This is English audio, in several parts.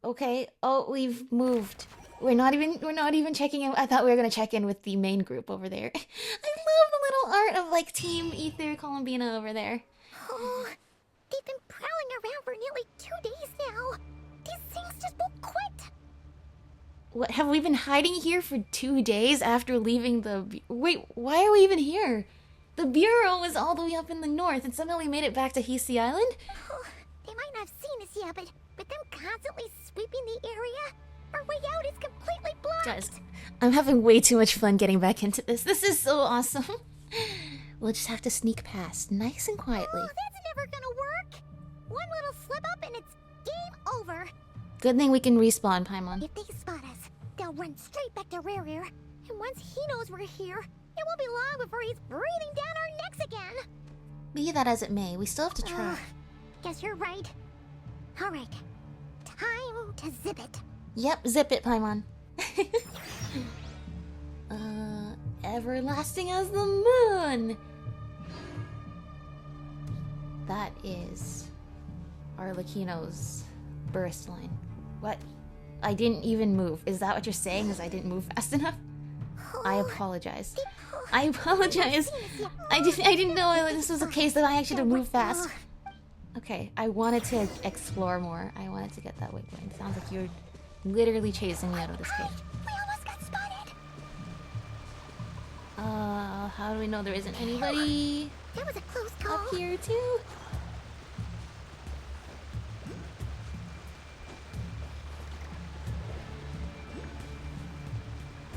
Okay. Oh, we've moved. We're not even checking in. I thought we were gonna check in with the main group over there. I love the little art of like Team Ether Columbina over there. Oh, they've been prowling around for nearly 2 days now. These things just won't quit. What, have we been hiding here for 2 days after leaving the... Wait, why are we even here? The Bureau was all the way up in the north, and somehow we made it back to Hisi Island? Oh, they might not have seen us yet, but with them constantly sweeping the area, our way out is completely blocked. Guys, I'm having way too much fun getting back into this. This is so awesome. We'll just have to sneak past, nice and quietly. Oh, that's never gonna work. One little slip up and it's game over. Good thing we can respawn, Paimon. If they spot us, they'll run straight back to Rare. And once he knows we're here, it won't be long before he's breathing down our necks again. Be that as it may, we still have to try. Guess you're right. Alright, time to zip it. Yep, zip it, Paimon. Everlasting as the moon! That is Arlecchino's burst line. What? I didn't even move. Is that what you're saying? Is I didn't move fast enough? I apologize. I apologize. I didn't know this was a case that I actually had to move fast. Okay, I wanted to explore more. I wanted to get that waypoint. Sounds like you're literally chasing me out of this cave. We almost got spotted. How do we know there isn't anybody That was a close call. up here too?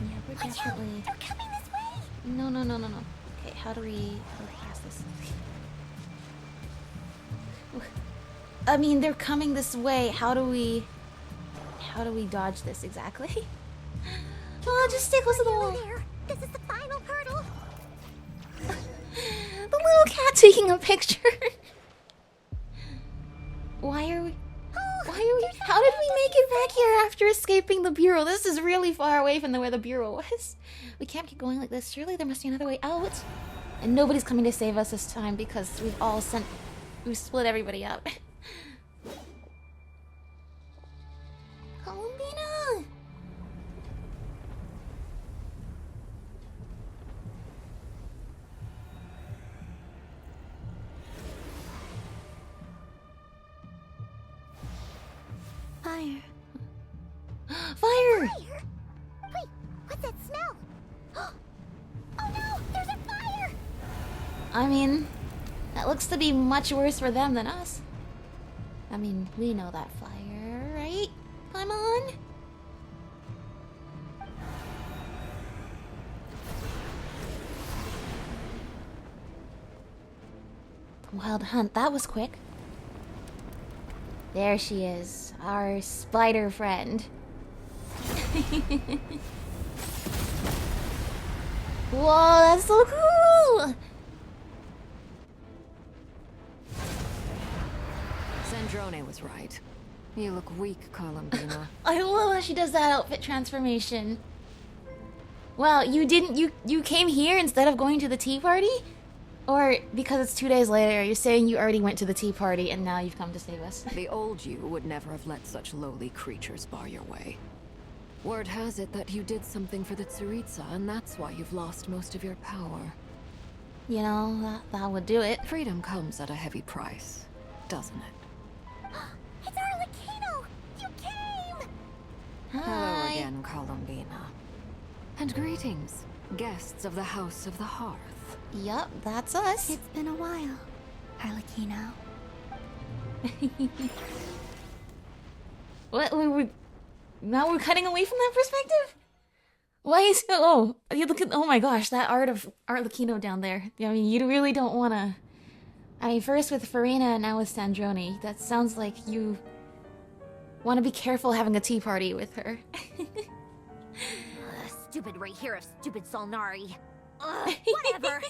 Yeah, we're definitely... They're coming this way. No. Okay, how do we pass this? I mean, they're coming this way. How do we dodge this exactly? Oh, just stay close to the wall. There. This is the final hurdle. The little cat taking a picture. Why are we? How did we make it back here after escaping the Bureau? This is really far away from where the Bureau was. We can't keep going like this. Surely there must be another way out. And nobody's coming to save us this time because we've split everybody up. Columbina! Fire. Fire! Wait, what's that smell? Oh no, there's a fire! I mean, that looks to be much worse for them than us. I mean, we know that fire, right? Paimon? Wild hunt, that was quick. There she is, our spider friend. Whoa, that's so cool! Sandrone was right. You look weak, Columbina. I love how she does that outfit transformation. Well, you came here instead of going to the tea party? Or because it's 2 days later, you're saying you already went to the tea party and now you've come to save us? The old you would never have let such lowly creatures bar your way. Word has it that you did something for the Tsaritsa, and that's why you've lost most of your power. You know, that would do it. Freedom comes at a heavy price, doesn't it? It's Arlecchino! You came! Hello Hi. again, Columbina. And greetings, guests of the House of the Hearth. Yup, that's us. It's been a while, Arlecchino. What? Now we're cutting away from that perspective? Why is... Oh, you look at... Oh my gosh, that art of Arlecchino down there. I mean, you really don't want to... I mean, first with Farina and now with Sandrone. That sounds like you want to be careful having a tea party with her. Stupid right here of stupid Solnari. Whatever.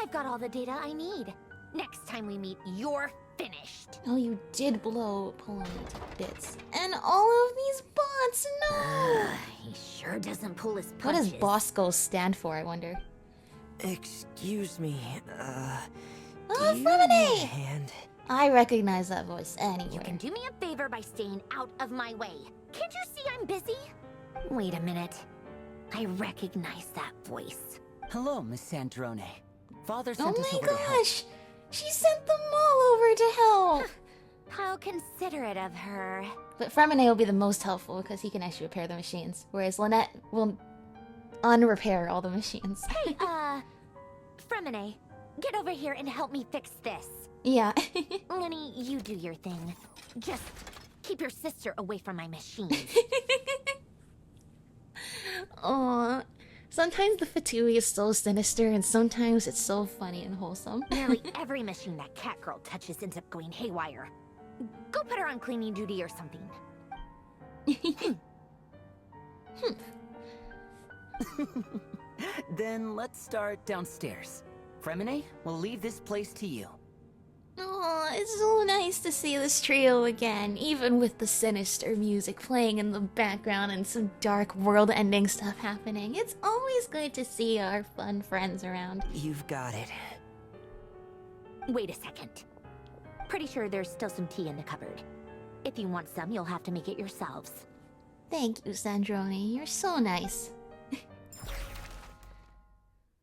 I've got all the data I need. Next time we meet, you're finished. Oh, you did blow Polony to bits. And all of these bots, no! He sure doesn't pull his What punches. does Bosco stand for, I wonder? Excuse me, Oh, do you need a Femine! hand? I recognize that voice You anywhere. can do me a favor by staying out of my way. Can't you see I'm busy? Wait a minute. I recognize that voice. Hello, Miss Sandrone. Father Oh sent us my over to help. gosh! She sent them all over to help! How considerate of her. But Fremine will be the most helpful because he can actually repair the machines, whereas Lynette will unrepair all the machines. Hey, Fremine, get over here and help me fix this. Yeah. Lenny, you do your thing. Just keep your sister away from my machines. Aw. Sometimes the Fatui is so sinister, and sometimes it's so funny and wholesome. Nearly every machine that cat girl touches ends up going haywire. Go put her on cleaning duty or something. Then let's start downstairs. Fremine, we'll leave this place to you. Oh, it's so nice to see this trio again, even with the sinister music playing in the background and some dark world-ending stuff happening. It's always good to see our fun friends around. You've got it. Wait a second. Pretty sure there's still some tea in the cupboard. If you want some, you'll have to make it yourselves. Thank you, Sandrone. You're so nice.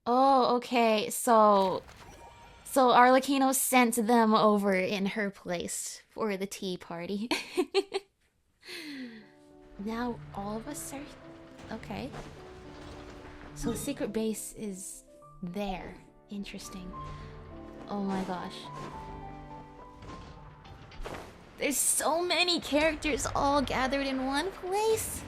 Oh, okay. So Arlecchino sent them over in her place for the tea party. Now all of us are... Okay. So the secret base is there. Interesting. Oh my gosh. There's so many characters all gathered in one place.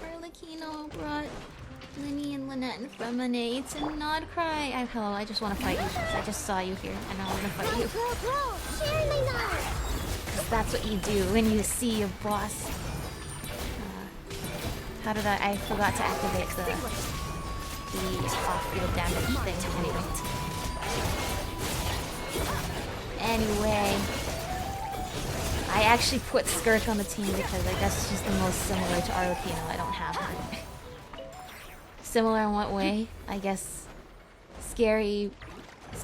Arlecchino brought Linny and Lynette and Fremine to Nod-Krai. Hello, I just want to fight you because I just saw you here and I want to fight you. Because that's what you do when you see a boss. How did I forgot to activate the off-field damage thing. Anyway, I actually put Skirk on the team because I guess she's the most similar to Arlecchino. I don't have her. Similar in what way? I guess scary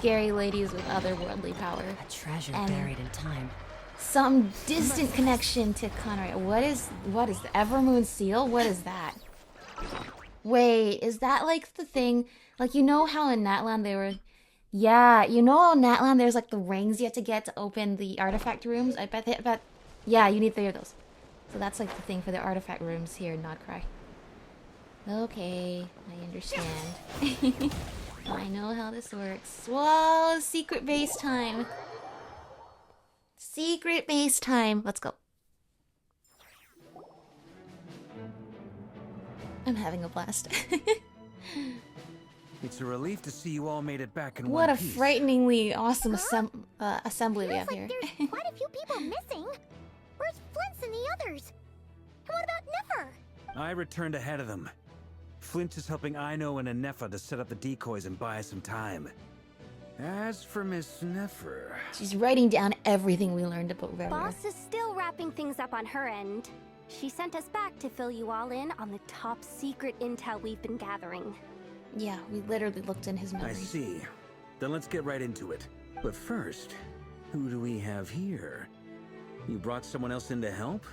ladies with otherworldly power. A treasure And buried in time. some distant connection to Conrad. What is the Evermoon seal? What is that? Wait, is that like the thing? Like, you know how in Natlan they were... Yeah, you know how in Natlan there's like the rings you have to get to open the artifact rooms? I bet... Yeah, you need 3 of those. So that's like the thing for the artifact rooms here in Nod-Krai. Okay, I understand. I know how this works. Whoa, secret base time. Secret base time. Let's go. I'm having a blast. It's a relief to see you all made it back in What one a piece. frighteningly awesome assembly we have here. There's quite a few people missing. Where's Flint's and the others? And what about Nefer? I returned ahead of them. Flint is helping Aino and Anefa to set up the decoys and buy us some time. As for Miss Nefer... She's writing down everything we learned about Revere. Boss is still wrapping things up on her end. She sent us back to fill you all in on the top secret intel we've been gathering. Yeah, we literally looked in his I memories. see. Then let's get right into it. But first, who do we have here? You brought someone else in to help?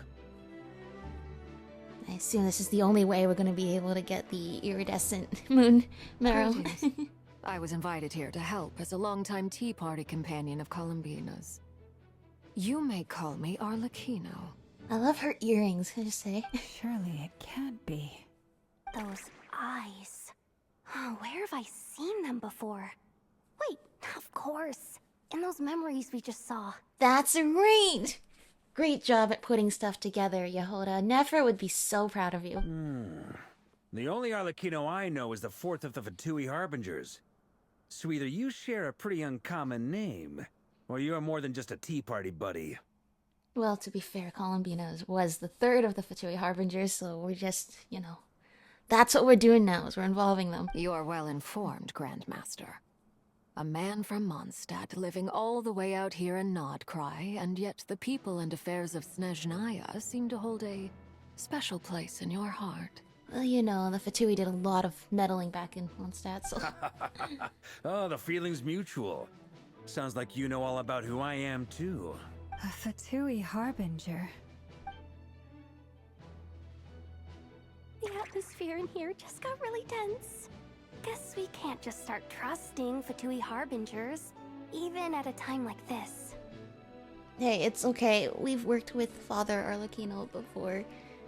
I assume this is the only way we're going to be able to get the iridescent moon marrow. Greetings. I was invited here to help as a longtime tea party companion of Columbina's. You may call me Arlecchino. I love her earrings, can I just say? Surely it can't be. Those eyes. Oh, where have I seen them before? Wait, of course. In those memories we just saw. That's great! Great job at putting stuff together, Yehoda. Nefer would be so proud of you. The only Arlecchino I know is the 4th of the Fatui Harbingers. So either you share a pretty uncommon name, or you're more than just a tea party buddy. Well, to be fair, Columbina's was the 3rd of the Fatui Harbingers, so we're just, you know... That's what we're doing now, is we're involving them. You are well informed, Grandmaster. A man from Mondstadt living all the way out here in Nod-Krai, and yet the people and affairs of Snezhnaya seem to hold a special place in your heart. Well, you know, the Fatui did a lot of meddling back in Mondstadt, so... Oh, the feeling's mutual. Sounds like you know all about who I am, too. A Fatui harbinger. The atmosphere in here just got really tense. Guess we can't just start trusting Fatui harbingers, even at a time like this. Hey, it's okay. We've worked with Father Arlecchino before.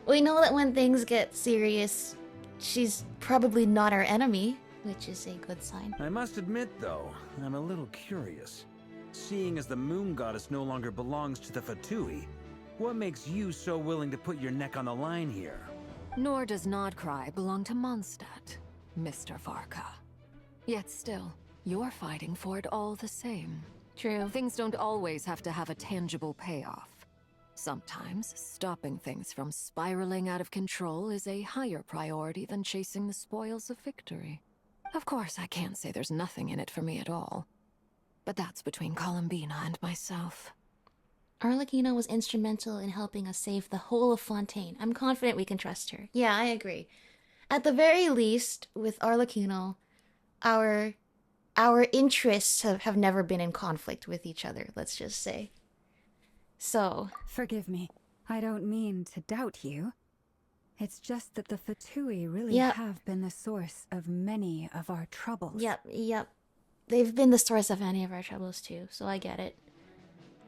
We know that when things get serious, she's probably not our enemy, which is a good sign. I must admit, though, I'm a little curious. Seeing as the moon goddess no longer belongs to the Fatui, what makes you so willing to put your neck on the line here? Nor does Nod-Krai belong to Mondstadt, Mr. Varka. Yet still, you're fighting for it all the same. True. Things don't always have to have a tangible payoff. Sometimes, stopping things from spiraling out of control is a higher priority than chasing the spoils of victory. Of course, I can't say there's nothing in it for me at all. But that's between Columbina and myself. Arlecchino was instrumental in helping us save the whole of Fontaine. I'm confident we can trust her. Yeah, I agree. At the very least, with Arlecchino, our interests have never been in conflict with each other, let's just say. So... Forgive me. I don't mean to doubt you. It's just that the Fatui really Yep. have been the source of many of our troubles. Yep. They've been the source of any of our troubles too, so I get it.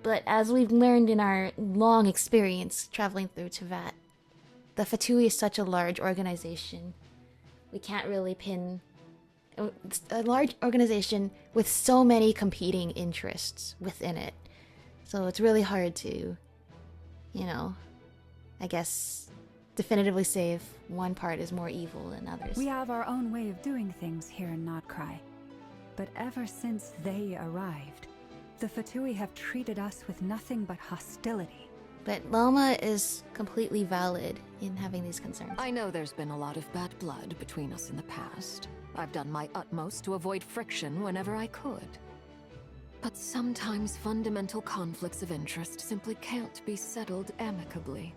But as we've learned in our long experience traveling through Tevat, the Fatui is such a large organization. We can't really pin... It's a large organization with so many competing interests within it. So it's really hard to, you know, I guess, definitively say if one part is more evil than others. We have our own way of doing things here in Nod-Krai. But ever since they arrived, the Fatui have treated us with nothing but hostility. But Loma is completely valid in having these concerns. I know there's been a lot of bad blood between us in the past. I've done my utmost to avoid friction whenever I could. But sometimes fundamental conflicts of interest simply can't be settled amicably.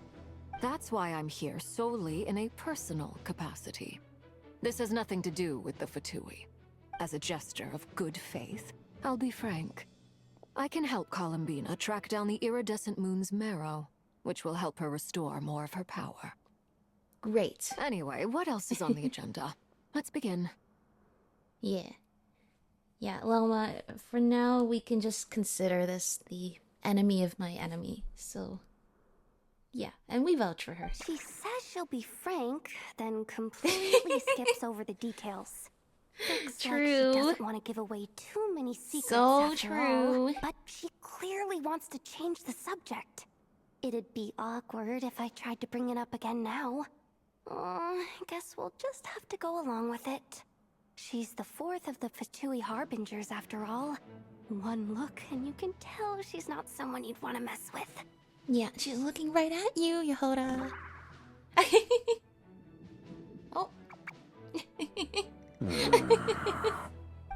That's why I'm here solely in a personal capacity. This has nothing to do with the Fatui. As a gesture of good faith, I'll be frank. I can help Columbina track down the iridescent moon's marrow, which will help her restore more of her power. Great. Anyway, what else is on the agenda? Let's begin. Yeah, Loma, for now we can just consider this the enemy of my enemy, so... Yeah, and we vouch for her. She says she'll be frank, then completely skips over the details. Looks True. like she doesn't want to give away too many secrets So after true. all, but she clearly wants to change the subject. It'd be awkward if I tried to bring it up again now. I guess we'll just have to go along with it. She's the fourth of the Fatui harbingers after all. One look and you can tell she's not someone you'd want to mess with. Yeah, she's looking right at you, Yehoda. Oh.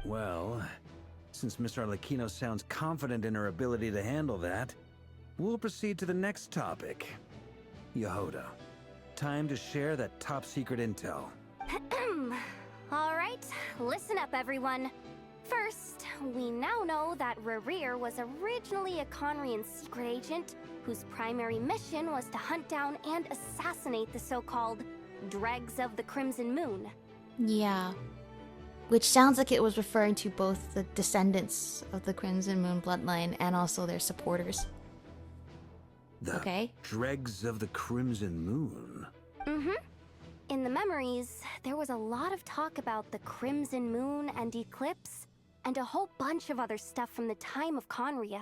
Well, since Miss Arlecchino sounds confident in her ability to handle that, we'll proceed to the next topic. Yehoda, time to share that top-secret intel. Alright, listen up everyone. First, we now know that Rerir was originally a Conrian secret agent whose primary mission was to hunt down and assassinate the so-called Dregs of the Crimson Moon. Yeah. Which sounds like it was referring to both the descendants of the Crimson Moon bloodline and also their supporters. The Dregs of the Crimson Moon? Mm-hmm. In the memories, there was a lot of talk about the Crimson Moon and Eclipse, and a whole bunch of other stuff from the time of Conria.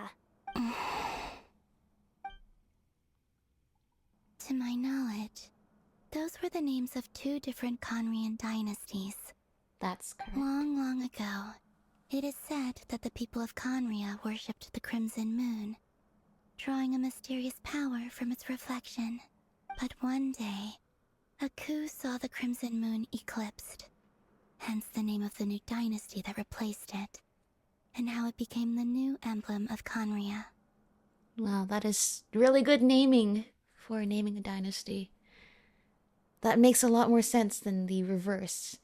To my knowledge, those were the names of two different Conrian dynasties. That's correct. Long, long ago, it is said that the people of Conria worshipped the Crimson Moon, drawing a mysterious power from its reflection. But one day, a coup saw the Crimson Moon eclipsed, hence the name of the new dynasty that replaced it, and how it became the new emblem of Conria. Wow, that is really good naming for naming a dynasty. That makes a lot more sense than the reverse.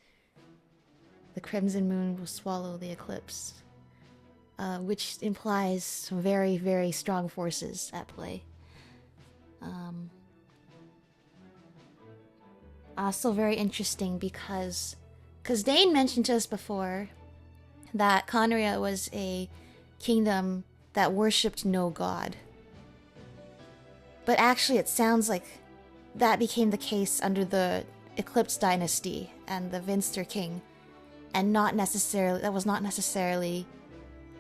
The crimson moon will swallow the eclipse. Which implies some very, very strong forces at play. Also very interesting because Dane mentioned to us before that Conria was a kingdom that worshipped no god. But actually it sounds like that became the case under the Eclipse Dynasty and the Vinster King, and that was not necessarily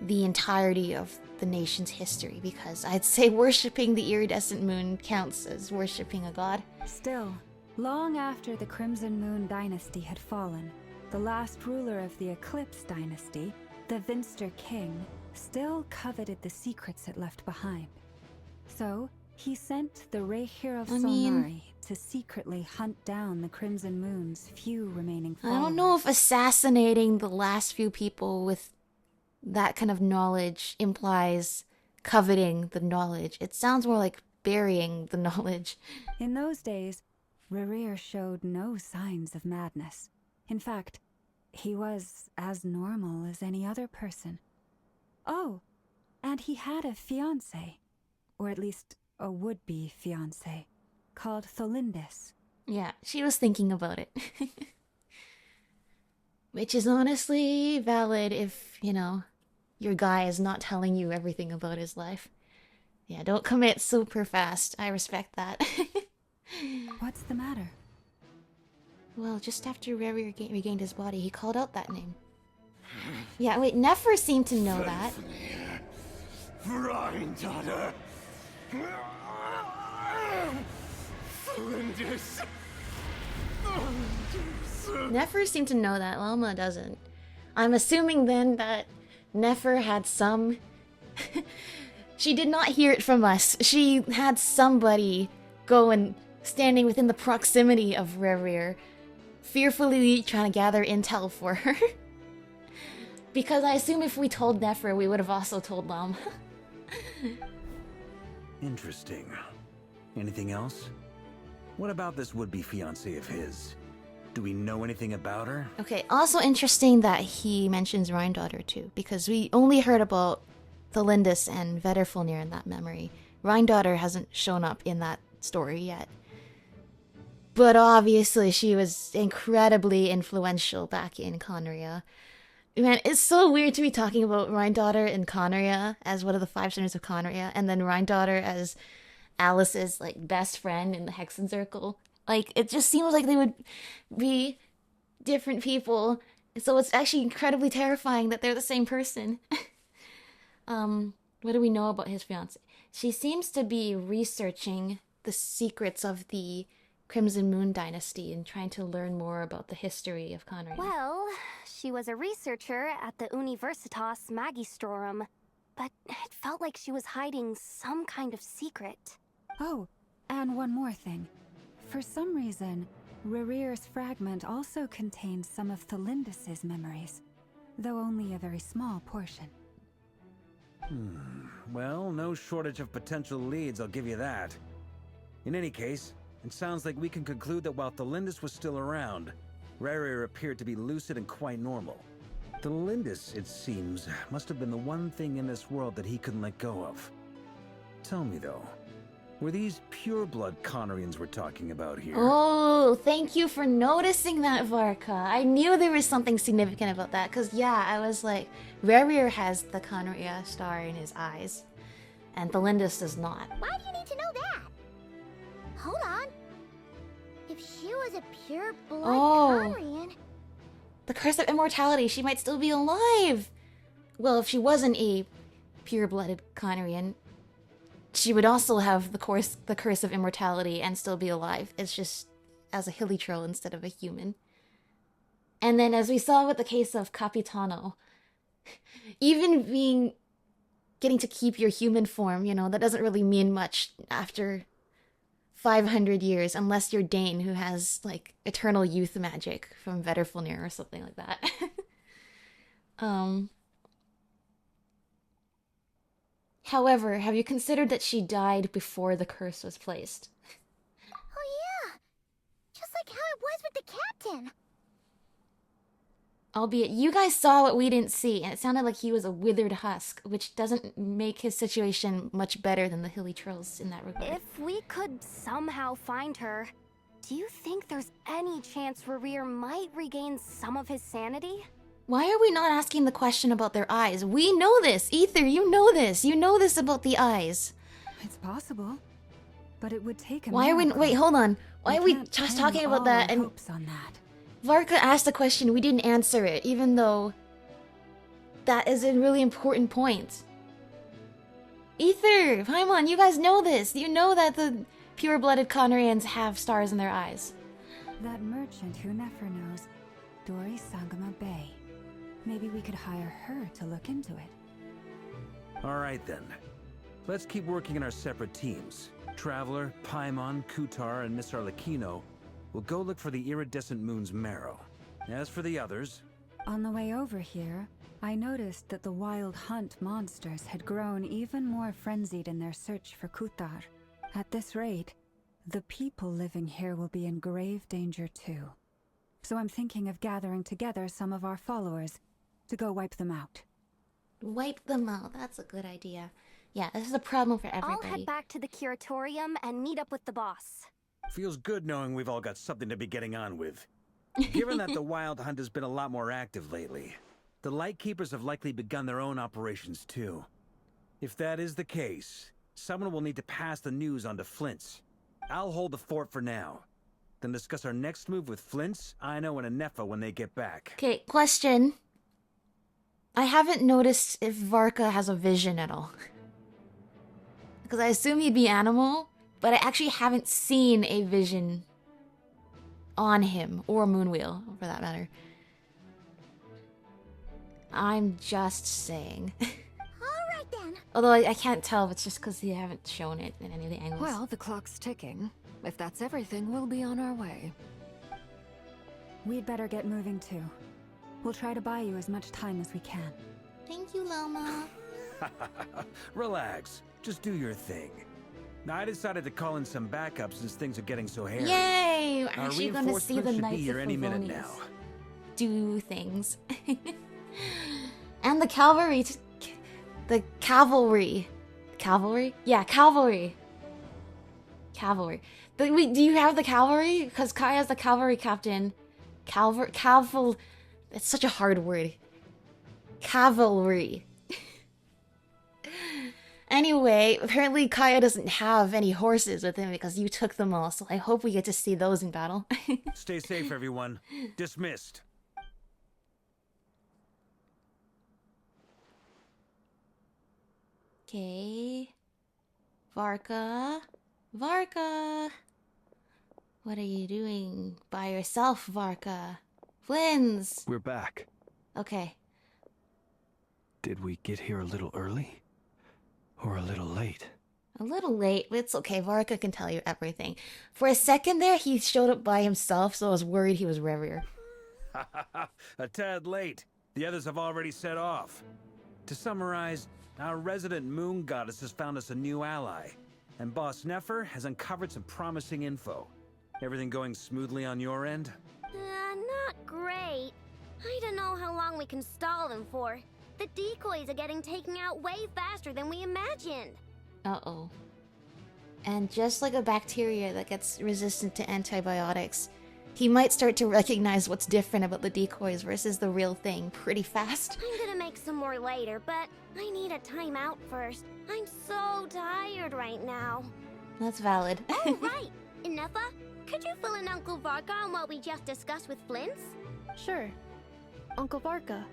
the entirety of the nation's history, because I'd say worshipping the iridescent moon counts as worshipping a god. Still, long after the Crimson Moon Dynasty had fallen, the last ruler of the Eclipse Dynasty, the Vinster King, still coveted the secrets it left behind. So, he sent the Rehir of Solnari to secretly hunt down the Crimson Moon's few remaining followers. I don't know if assassinating the last few people with that kind of knowledge implies coveting the knowledge. It sounds more like burying the knowledge. In those days, Rehir showed no signs of madness. In fact, he was as normal as any other person. Oh, and he had a fiancé, or at least a would-be fiancé, called Tholindis. Yeah, she was thinking about it. Which is honestly valid if, your guy is not telling you everything about his life. Yeah, don't commit super fast. I respect that. What's the matter? Well, just after Rehir regained his body, he called out that name. Yeah, wait, Nefer seemed to know that. Granddaughter. Nefer seemed to know that, Lama doesn't. I'm assuming then that Nefer had some... She did not hear it from us. She had somebody go and standing within the proximity of Rehir, fearfully trying to gather intel for her. Because I assume if we told Nefer, we would have also told Lama. Interesting. Anything else? What about this would-be fiancé of his? Do we know anything about her? Okay, also interesting that he mentions Rhindaughter too, because we only heard about Tholindis and Vedderfulnir in that memory. Rhindaughter hasn't shown up in that story yet. But obviously she was incredibly influential back in Conria. Man, it's so weird to be talking about Rhindaughter in Conria as one of the 5 centers of Conria, and then Rhindaughter as Alice's best friend in the Hexen Circle. It just seems like they would be different people. So it's actually incredibly terrifying that they're the same person. What do we know about his fiancée? She seems to be researching the secrets of the Crimson Moon Dynasty and trying to learn more about the history of Conria. Well, she was a researcher at the Universitas Magistrorum, but it felt like she was hiding some kind of secret. Oh, and one more thing. For some reason, Rehir's fragment also contains some of Tholindis' memories, though only a very small portion. Well, no shortage of potential leads, I'll give you that. In any case, it sounds like we can conclude that while Tholindis was still around, Rehir appeared to be lucid and quite normal. Tholindis, it seems, must have been the one thing in this world that he couldn't let go of. Tell me though, were these pure-blood Conrians we're talking about here? Oh, thank you for noticing that, Varka. I knew there was something significant about that, because yeah, I was like, Rehir has the Conria star in his eyes, and Tholindis does not. Why do you need to know that? Hold on. If she was a pure-blood Conrian... The curse of immortality, she might still be alive! Well, if she wasn't a pure-blooded Conrian, she would also have the curse of immortality and still be alive. It's just as a hilly-troll instead of a human. And then as we saw with the case of Capitano, even getting to keep your human form, that doesn't really mean much after 500 years, unless you're Dane, who has, eternal youth magic from Vedderfulnir or something like that. However, have you considered that she died before the curse was placed? Oh yeah! Just like like the captain. Albeit, you guys saw what we didn't see, and it sounded like he was a withered husk, which doesn't make his situation much better than the hilly trolls in that regard. If we could somehow find her, do you think there's any chance Rerir might regain some of his sanity? Why are we not asking the question about their eyes? We know this! Ether, you know this! You know this about the eyes! It's possible, but it would take a Why are we... miracle. Wait, hold on. Why are we can't just pin talking about all that our and... hopes on that. Varka asked a question, we didn't answer it, even though that is a really important point. Ether, Paimon, you guys know this. You know that the pure-blooded Conrians have stars in their eyes. That merchant who never knows, Dori Sangama Bay. Maybe we could hire her to look into it. Alright then. Let's keep working in our separate teams. Traveler, Paimon, Kutar, and Miss Arlecchino will go look for the iridescent moon's marrow. As for the others... On the way over here, I noticed that the wild hunt monsters had grown even more frenzied in their search for Kutar. At this rate, the people living here will be in grave danger too. So I'm thinking of gathering together some of our followers to go wipe them out. Wipe them out, that's a good idea. Yeah, this is a problem for everybody. I'll head back to the curatorium and meet up with the boss. Feels good knowing we've all got something to be getting on with. Given that the Wild Hunt has been a lot more active lately, the Lightkeepers have likely begun their own operations too. If that is the case, someone will need to pass the news on to Flint's. I'll hold the fort for now, then discuss our next move with Flint's, Aino, and Anefa when they get back. Okay, question. I haven't noticed if Varka has a vision at all. Because I assume he'd be animal, but I actually haven't seen a vision on him, or Moonwheel, for that matter. I'm just saying. Alright then. Although I can't tell if it's just because you haven't shown it in any of the angles. Well, the clock's ticking. If that's everything, we'll be on our way. We'd better get moving too. We'll try to buy you as much time as we can. Thank you, Loma. Relax. Just do your thing. Now, I decided to call in some backup since things are getting so hairy. Yay! We're Our actually gonna see the reinforcements should be Knights here of any minute Favonius now. do things. And the cavalry. The cavalry. Cavalry? Yeah, cavalry. Cavalry. But wait, do you have the cavalry? Because Kai has the cavalry captain. It's such a hard word. Cavalry. Anyway, apparently Kaya doesn't have any horses with him because you took them all, so I hope we get to see those in battle. Stay safe, everyone. Dismissed. Okay. Varka. Varka! What are you doing by yourself, Varka? Flins! We're back. Okay. Did we get here a little early? Or a little late? A little late, but it's okay. Varka can tell you everything. For a second there, he showed up by himself, so I was worried he was Revier. A tad late. The others have already set off. To summarize, our resident moon goddess has found us a new ally, and Boss Nefer has uncovered some promising info. Everything going smoothly on your end? Not great. I don't know how long we can stall them for. The decoys are getting taken out way faster than we imagined. Uh-oh. And just like a bacteria that gets resistant to antibiotics, he might start to recognize what's different about the decoys versus the real thing pretty fast. I'm gonna make some more later, but I need a timeout first. I'm so tired right now. That's valid. Oh, right! Inefa, could you fill in Uncle Varka on what we just discussed with Flint's? Sure. Uncle Varka,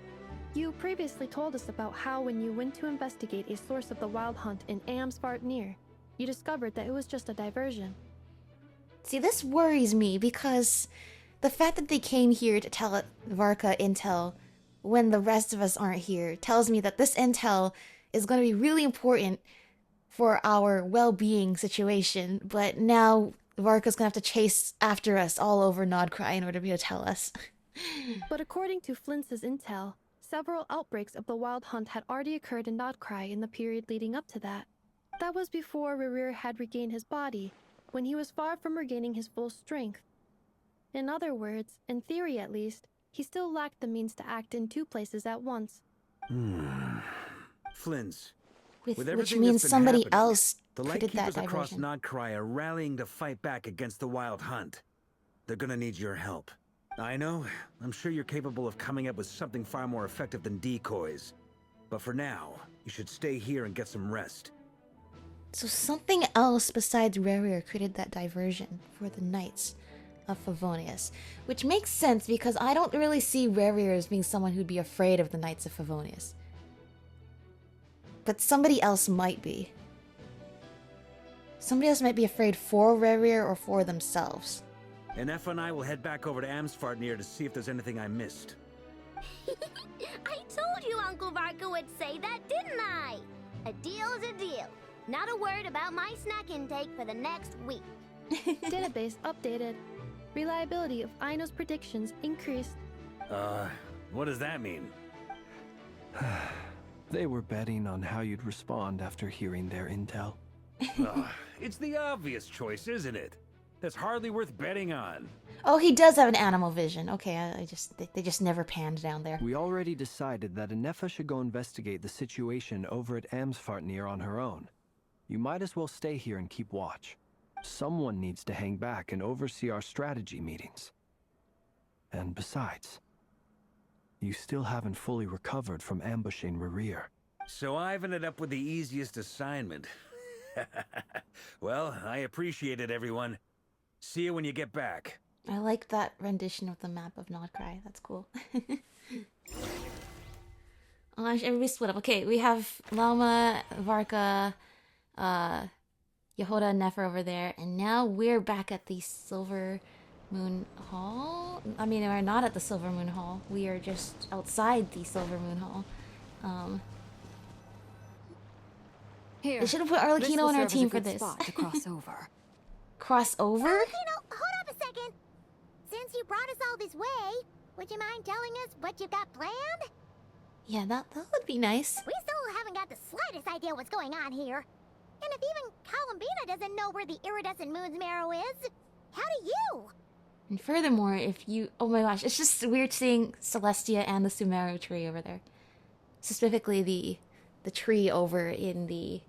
you previously told us about how when you went to investigate a source of the wild hunt in Amsvartnir, you discovered that it was just a diversion. See, this worries me because the fact that they came here to tell Varka intel when the rest of us aren't here tells me that this intel is going to be really important for our well-being situation, but now Varka's going to have to chase after us all over Nod-Krai in order to be able to tell us. But according to Flint's intel, several outbreaks of the wild hunt had already occurred in Nod-Krai in the period leading up to that. That was before Rerir had regained his body, when he was far from regaining his full strength. In other words, in theory at least, he still lacked the means to act in 2 places at once. Flins. Which everything means that's been somebody happening, else the created that Lightkeepers across diversion. Nod-Krai are rallying to fight back against the Wild Hunt. They're gonna need your help. I know, I'm sure you're capable of coming up with something far more effective than decoys. But for now, you should stay here and get some rest. So something else besides Rerir created that diversion for the Knights of Favonius. Which makes sense because I don't really see Rerir as being someone who'd be afraid of the Knights of Favonius. But somebody else might be. Somebody else might be afraid for Rerir or for themselves. And Effa and I will head back over to Amsfartnir to see if there's anything I missed. I told you Uncle Varka would say that, didn't I? A deal's a deal. Not a word about my snack intake for the next week. Database updated. Reliability of Aino's predictions increased. What does that mean? They were betting on how you'd respond after hearing their intel. It's the obvious choice, isn't it? That's hardly worth betting on. Oh, he does have an animal vision. Okay, they just never panned down there. We already decided that Anefa should go investigate the situation over at Amsfartnir on her own. You might as well stay here and keep watch. Someone needs to hang back and oversee our strategy meetings. And besides, you still haven't fully recovered from ambushing Rerir. So I've ended up with the easiest assignment. Well, I appreciate it, everyone. See you when you get back. I like that rendition of the map of Nod-Krai. That's cool. Oh, everybody split up. Okay, we have Lama, Varka, Yehoda, and Nefer over there, and now we're back at the Silver Moon Hall. I mean, we're not at the Silver Moon Hall. We are just outside the Silver Moon Hall. Here, They should have put Arlecchino on our team for this. Spot to cross over. Cross over? Hold up a second. Since you brought us all this way, would you mind telling us what you got planned? Yeah, that would be nice. We still haven't got the slightest idea what's going on here. And if even Columbina doesn't know where the iridescent moon's marrow is, how do you? And furthermore, if you... Oh my gosh, it's just weird seeing Celestia and the Sumeru tree over there. Specifically the tree over in the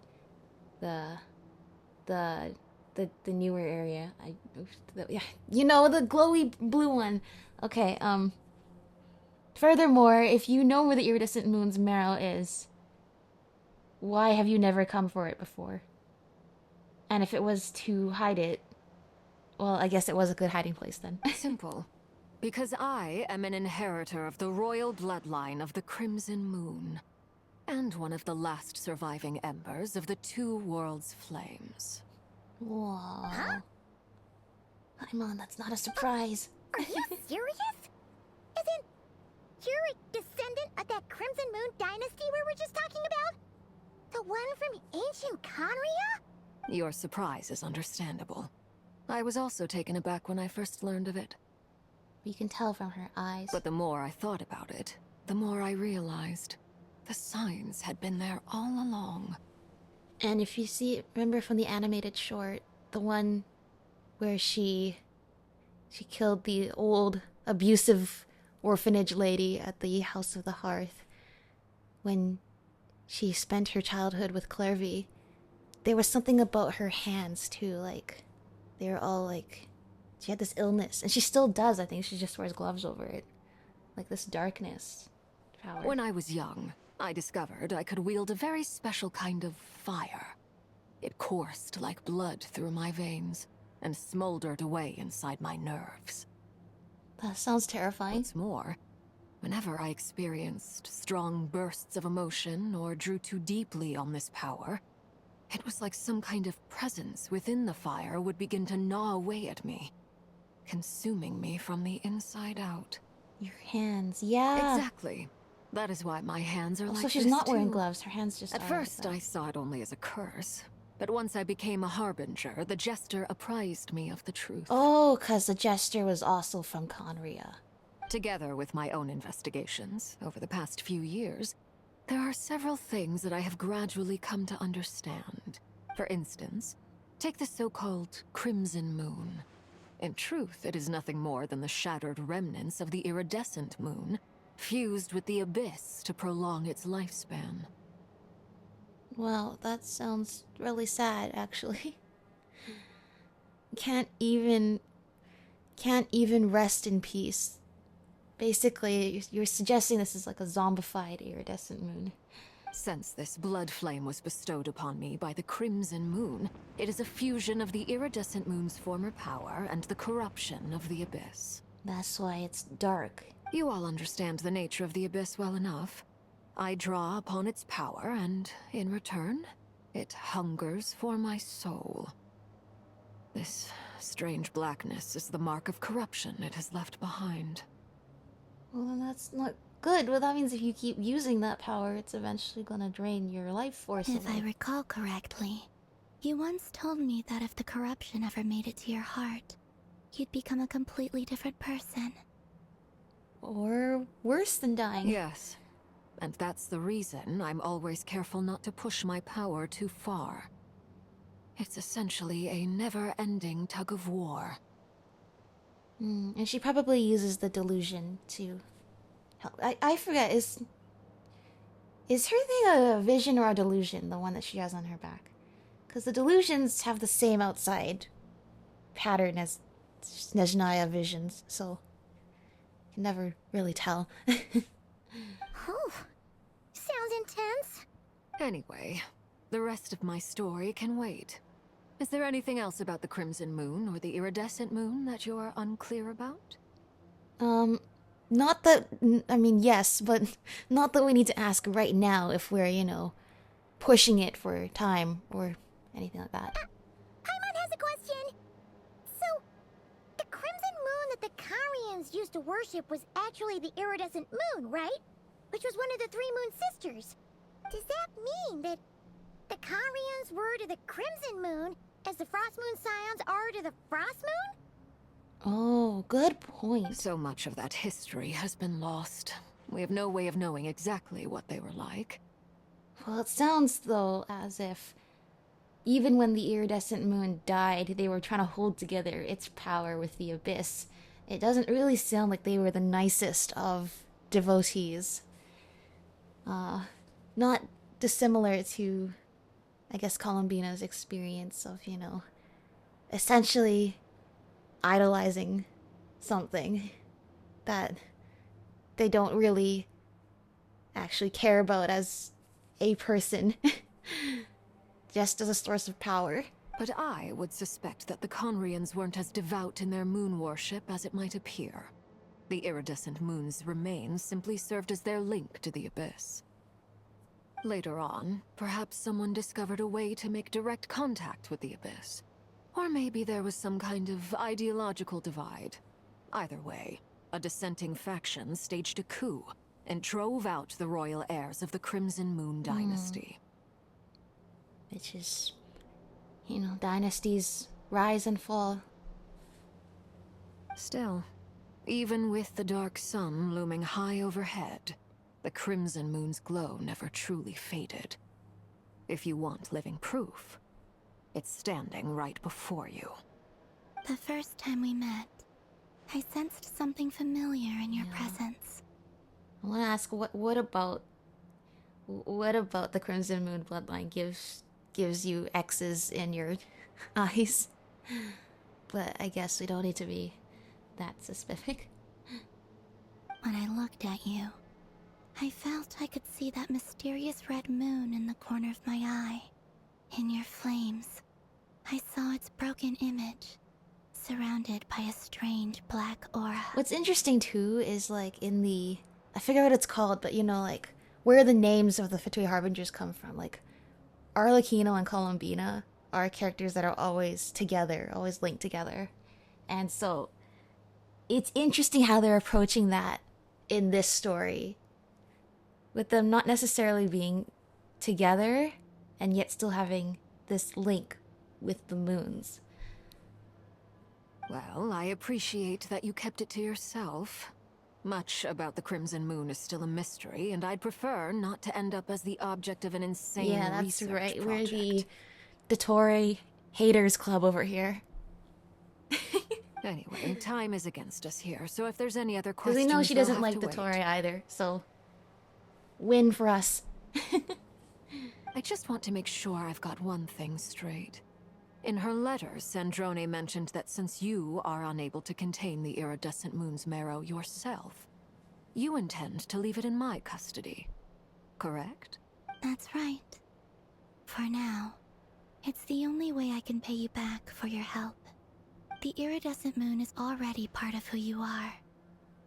newer area. Yeah, you know, the glowy blue one. Okay, furthermore, if you know where the iridescent moon's marrow is, why have you never come for it before? And if it was to hide it, well, I guess it was a good hiding place then. Simple. Because I am an inheritor of the royal bloodline of the Crimson Moon, and one of the last surviving embers of the Two Worlds' flames. Whoa. Huh? Paimon, that's not a surprise. Are you serious? Isn't you a descendant of that Crimson Moon dynasty we were just talking about? The one from ancient Conria? Your surprise is understandable. I was also taken aback when I first learned of it. You can tell from her eyes. But the more I thought about it, the more I realized the signs had been there all along. And if you see, remember from the animated short, the one where she killed the old abusive orphanage lady at the House of the Hearth, when she spent her childhood with Clervy, there was something about her hands too, like they were all like, she had this illness, and she still does. I think she just wears gloves over it, like this darkness power. When I was young, I discovered I could wield a very special kind of fire. It coursed like blood through my veins and smoldered away inside my nerves. That sounds terrifying. What's more, whenever I experienced strong bursts of emotion or drew too deeply on this power, it was like some kind of presence within the fire would begin to gnaw away at me, consuming me from the inside out. Your hands, yeah. Exactly. That is why my hands are also, like she's this not wearing too. gloves. Her hands just At are first, like I saw it only as a curse. But once I became a harbinger, the jester apprised me of the truth. Oh, because the jester was also from Conria. Together with my own investigations over the past few years, there are several things that I have gradually come to understand. For instance, take the so-called Crimson Moon. In truth, it is nothing more than the shattered remnants of the iridescent moon, fused with the abyss to prolong its lifespan. Well, that sounds really sad, actually. Can't even rest in peace. Basically, you're suggesting this is like a zombified iridescent moon. Since this blood flame was bestowed upon me by the Crimson Moon, it is a fusion of the iridescent moon's former power and the corruption of the abyss. That's why it's dark. You all understand the nature of the abyss well enough. I draw upon its power, and in return, it hungers for my soul. This strange blackness is the mark of corruption it has left behind. Well, then that's not good. Well, that means if you keep using that power, it's eventually gonna drain your life force If I away. recall correctly, you once told me that if the corruption ever made it to your heart, you'd become a completely different person. Or worse than dying. Yes, and that's the reason I'm always careful not to push my power too far. It's essentially a never-ending tug of war. And she probably uses the delusion to help. I forget, is her thing a vision or a delusion, the one that she has on her back? Because the delusions have the same outside pattern as Snezhnaya visions, so you can never really tell. Oh, sounds intense. Anyway, the rest of my story can wait. Is there anything else about the Crimson Moon or the Iridescent Moon that you're unclear about? Not that, I mean, yes, but not that we need to ask right now if we're, pushing it for time or anything like that. Paimon has a question. So, the crimson moon that the Karians used to worship was actually the iridescent moon, right? Which was one of the three moon sisters. Does that mean that the Karians were to the crimson moon as the frost moon scions are to the frost moon? Oh, good point. So much of that history has been lost. We have no way of knowing exactly what they were like. Well, it sounds, though, as if even when the iridescent moon died, they were trying to hold together its power with the abyss. It doesn't really sound like they were the nicest of devotees. Not dissimilar to, I guess, Columbina's experience of, essentially idolizing something that they don't really actually care about as a person, just as a source of power. But I would suspect that the Conrians weren't as devout in their moon worship as it might appear. The iridescent moon's remains simply served as their link to the abyss. Later on, perhaps someone discovered a way to make direct contact with the abyss. Or maybe there was some kind of ideological divide. Either way, a dissenting faction staged a coup and drove out the royal heirs of the Crimson Moon dynasty. Which is, dynasties rise and fall. Still, even with the dark sun looming high overhead, the Crimson Moon's glow never truly faded. If you want living proof, it's standing right before you. The first time we met, I sensed something familiar in your presence. I want to ask, what about the Crimson Moon bloodline gives you X's in your eyes? But I guess we don't need to be that specific. When I looked at you, I felt I could see that mysterious red moon in the corner of my eye. In your flames, I saw its broken image, surrounded by a strange black aura. What's interesting too is I forget what it's called, but where the names of the Fatui Harbingers come from. Arlecchino and Columbina are characters that are always together, always linked together. And so it's interesting how they're approaching that in this story, with them not necessarily being together and yet still having this link with the moons. Well, I appreciate that you kept it to yourself. Much about the Crimson Moon is still a mystery, and I'd prefer not to end up as the object of an insane that's right. project. We're the Tory haters club over here. Anyway, time is against us here, so if there's any other Because questions, we know she they'll doesn't have like to the wait. Torii either, so win for us. I just want to make sure I've got one thing straight. In her letters, Sandrone mentioned that since you are unable to contain the iridescent moon's marrow yourself, you intend to leave it in my custody. Correct? That's right. For now, it's the only way I can pay you back for your help. The iridescent moon is already part of who you are.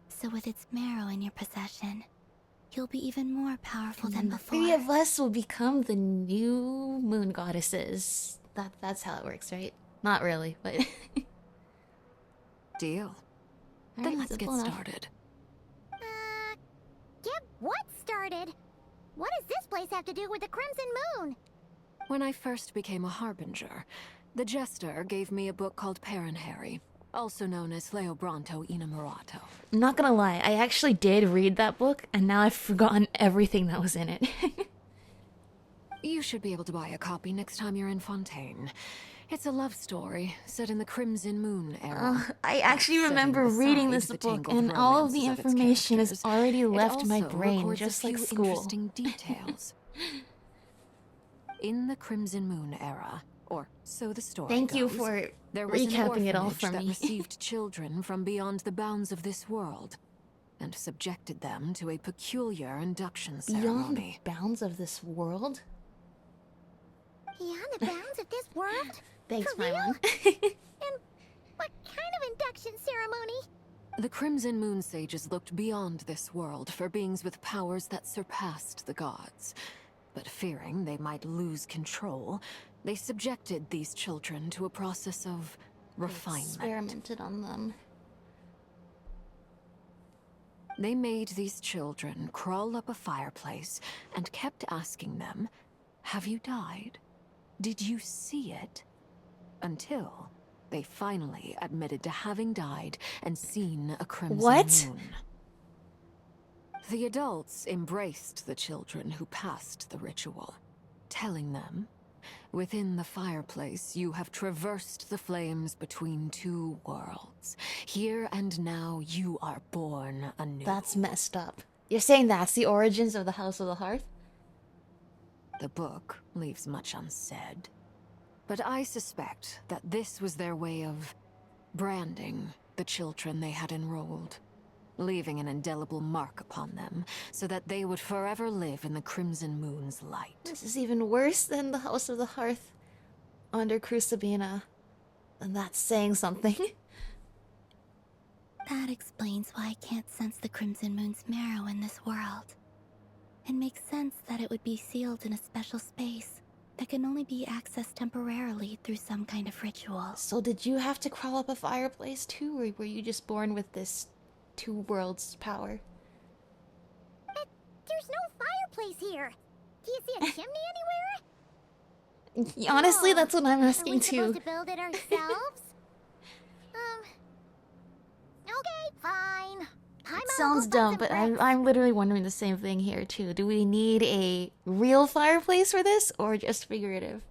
So with its marrow in your possession, you'll be even more powerful than The before. three of us will become the new moon goddesses. That's how it works, right? Not really, but... Deal. Then Alright, let's get simple enough. started. Get what started? What does this place have to do with the Crimson Moon? When I first became a harbinger, the Jester gave me a book called Paranhari, also known as Leobranto Innamorato. I'm not gonna lie, I actually did read that book, and now I've forgotten everything that was in it. You should be able to buy a copy next time you're in Fontaine. It's a love story set in the Crimson Moon era. I actually Setting remember aside reading this the book, tangled and all of the romances its information has characters, already it left my also brain, records just a like few school. interesting details. In the Crimson Moon era, or so the story Thank you goes, for there was an recapping it all orphanage for that me. received children from beyond the bounds of this world, and subjected them to a peculiar induction Beyond ceremony. the bounds of this world? Beyond the bounds of this world? Thanks, For real? Paimon. And what kind of induction ceremony? The Crimson Moon sages looked beyond this world for beings with powers that surpassed the gods. But fearing they might lose control, they subjected these children to a process of refinement. Experimented on them. They made these children crawl up a fireplace and kept asking them, "Have you died? Did you see it?" Until they finally admitted to having died and seen a crimson What? moon. The adults embraced the children who passed the ritual, telling them, "Within the fireplace, you have traversed the flames between two worlds. Here and now, you are born anew." That's messed up. You're saying that's the origins of the House of the Hearth? The book leaves much unsaid, but I suspect that this was their way of branding the children they had enrolled, leaving an indelible mark upon them so that they would forever live in the Crimson Moon's light. This is even worse than the House of the Hearth under Crucibina. And that's saying something. That explains why I can't sense the Crimson Moon's marrow in this world. It makes sense that it would be sealed in a special space that can only be accessed temporarily through some kind of ritual. So did you have to crawl up a fireplace too, or were you just born with this two worlds power? But there's no fireplace here. Do you see a chimney anywhere? Honestly, Oh, that's what I'm Are asking we supposed too. to build it ourselves? Okay, fine. Hi, It sounds dumb, but I'm literally wondering the same thing here too. Do we need a real fireplace for this, or just figurative?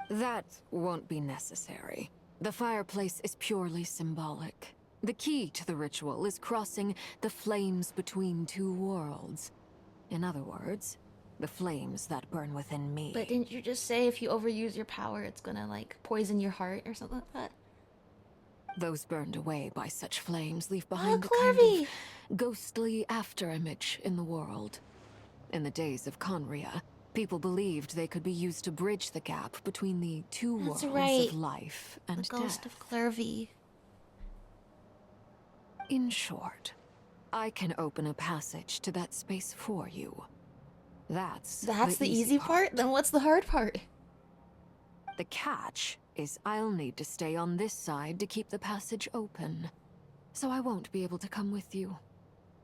That won't be necessary. The fireplace is purely symbolic. The key to the ritual is crossing the flames between two worlds. In other words, the flames that burn within me. But didn't you just say if you overuse your power, it's gonna like poison your heart or something like that? Those burned away by such flames leave behind a Clarvey! kind of ghostly afterimage in the world. In the days of Conria, people believed they could be used to bridge the gap between the two That's worlds right. of life and The ghost death. of Clarvey. In short, I can open a passage to that space for you. That's the easy part? Then what's the hard part? The catch is I'll need to stay on this side to keep the passage open. So I won't be able to come with you.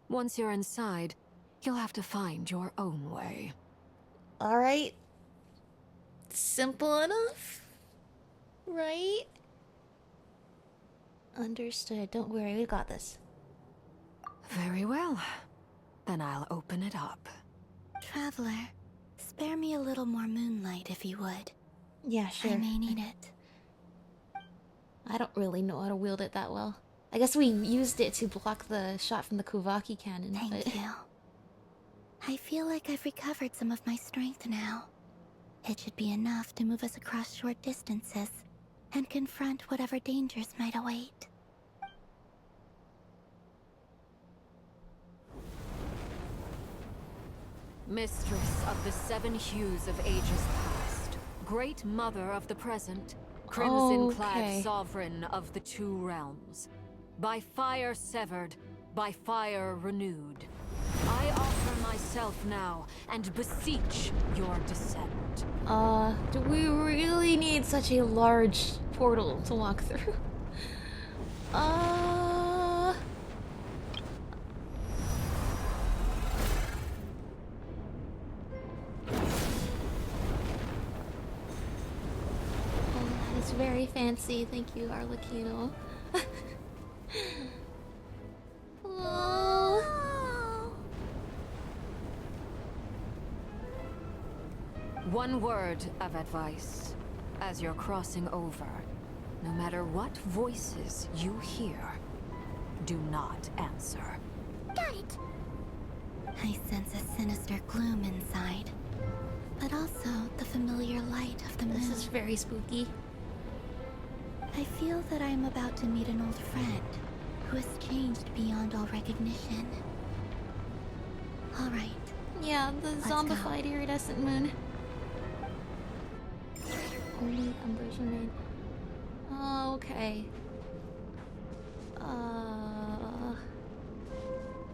Once you're inside, you'll have to find your own way. Alright. Simple enough? Right? Understood. Don't worry, we got this. Very well. Then I'll open it up. Traveler, spare me a little more moonlight if you would. Yeah, sure. I may need it. I don't really know how to wield it that well. I guess we used it to block the shot from the Kuvaki cannon. Thank you. I feel like I've recovered some of my strength now. It should be enough to move us across short distances and confront whatever dangers might await. Mistress of the seven hues of ages past, great mother of the present, crimson-clad sovereign of the two realms, by fire severed, by fire renewed, I offer myself now and beseech your descent. Do we really need such a large portal to walk through? Oh, that is very fancy. Thank you, Arlecchino. Oh. One word of advice. As you're crossing over, no matter what voices you hear, do not answer. Got it. I sense a sinister gloom inside, but also the familiar light of the moon. This is very spooky. I feel that I am about to meet an old friend who has changed beyond all recognition. All right. Yeah, the zombified iridescent moon. Only embers remain. Oh, okay.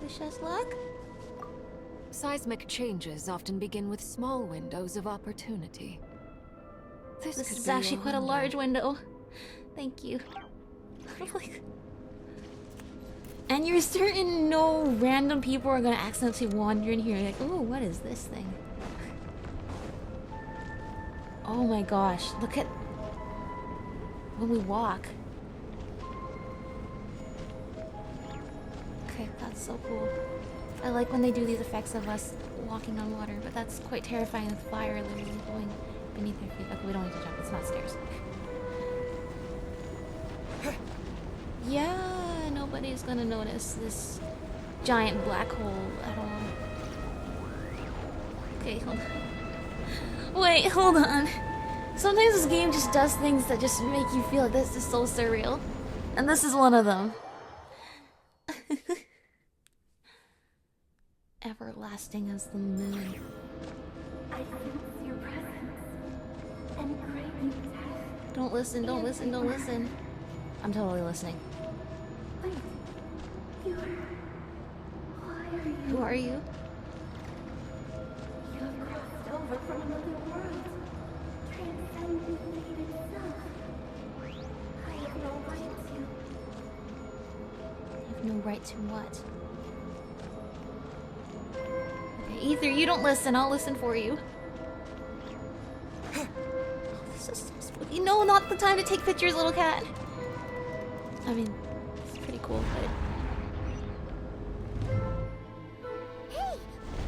Wish us luck? Seismic changes often begin with small windows of opportunity. This is actually quite a large window. Thank you. And you're certain no random people are gonna accidentally wander in here like, ooh, what is this thing? Oh my gosh, look at when we walk. Okay, that's so cool. I like when they do these effects of us walking on water, but that's quite terrifying with fire literally going beneath our feet. Okay, we don't need to jump, it's not stairs. Yeah, nobody's gonna notice this giant black hole at all. Okay, hold on. Wait, hold on. Sometimes this game just does things that just make you feel like this is so surreal. And this is one of them. Everlasting as the moon. I sense your presence and great death. Don't listen, don't listen, don't listen. I'm totally listening. Wait, why are you? Who are you? You have crossed over from another world, transcending fate itself. I have no right to. You have no right to what? Okay, either you don't listen, I'll listen for you. Oh, this is so spooky. No, not the time to take pictures, little cat. I mean, it's pretty cool, but... Hey!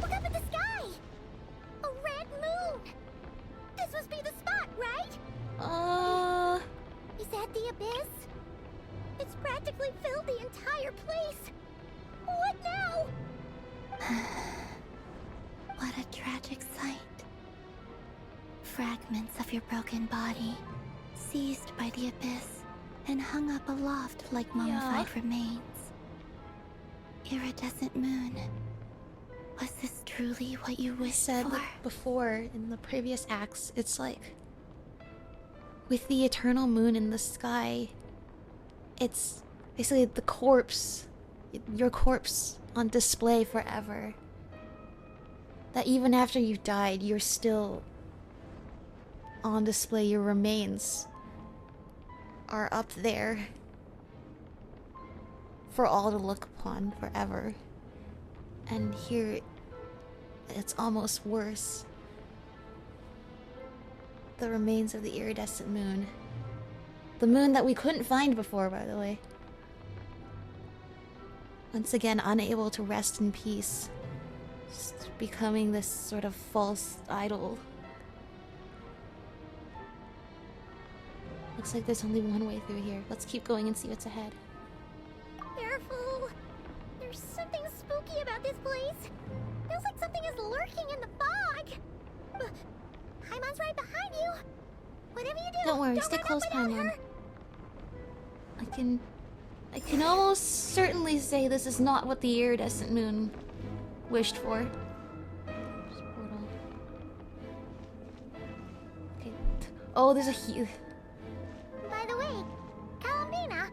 Look up at the sky! A red moon! This must be the spot, right? Is that the abyss? It's practically filled the entire place! What now? What a tragic sight. Fragments of your broken body, seized by the abyss, and hung up aloft like mummified remains. Iridescent moon. Was this truly what you wished said for? Before, in the previous acts, it's like... with the eternal moon in the sky, it's basically the corpse, your corpse on display forever. That even after you've died, you're still on display, your remains are up there for all to look upon forever. And here, it's almost worse. The remains of the iridescent moon. The moon that we couldn't find before, by the way. Once again, unable to rest in peace. Just becoming this sort of false idol. Looks like there's only one way through here. Let's keep going and see what's ahead. Careful. There's something spooky about this place. Feels like something is lurking in the fog. Paimon's right behind you. Whatever you do, Don't worry, stay run close, up without Paimon. her. I can almost certainly say this is not what the iridescent moon wished for. There's a portal. Okay. Oh, there's a By the way, Kalambina,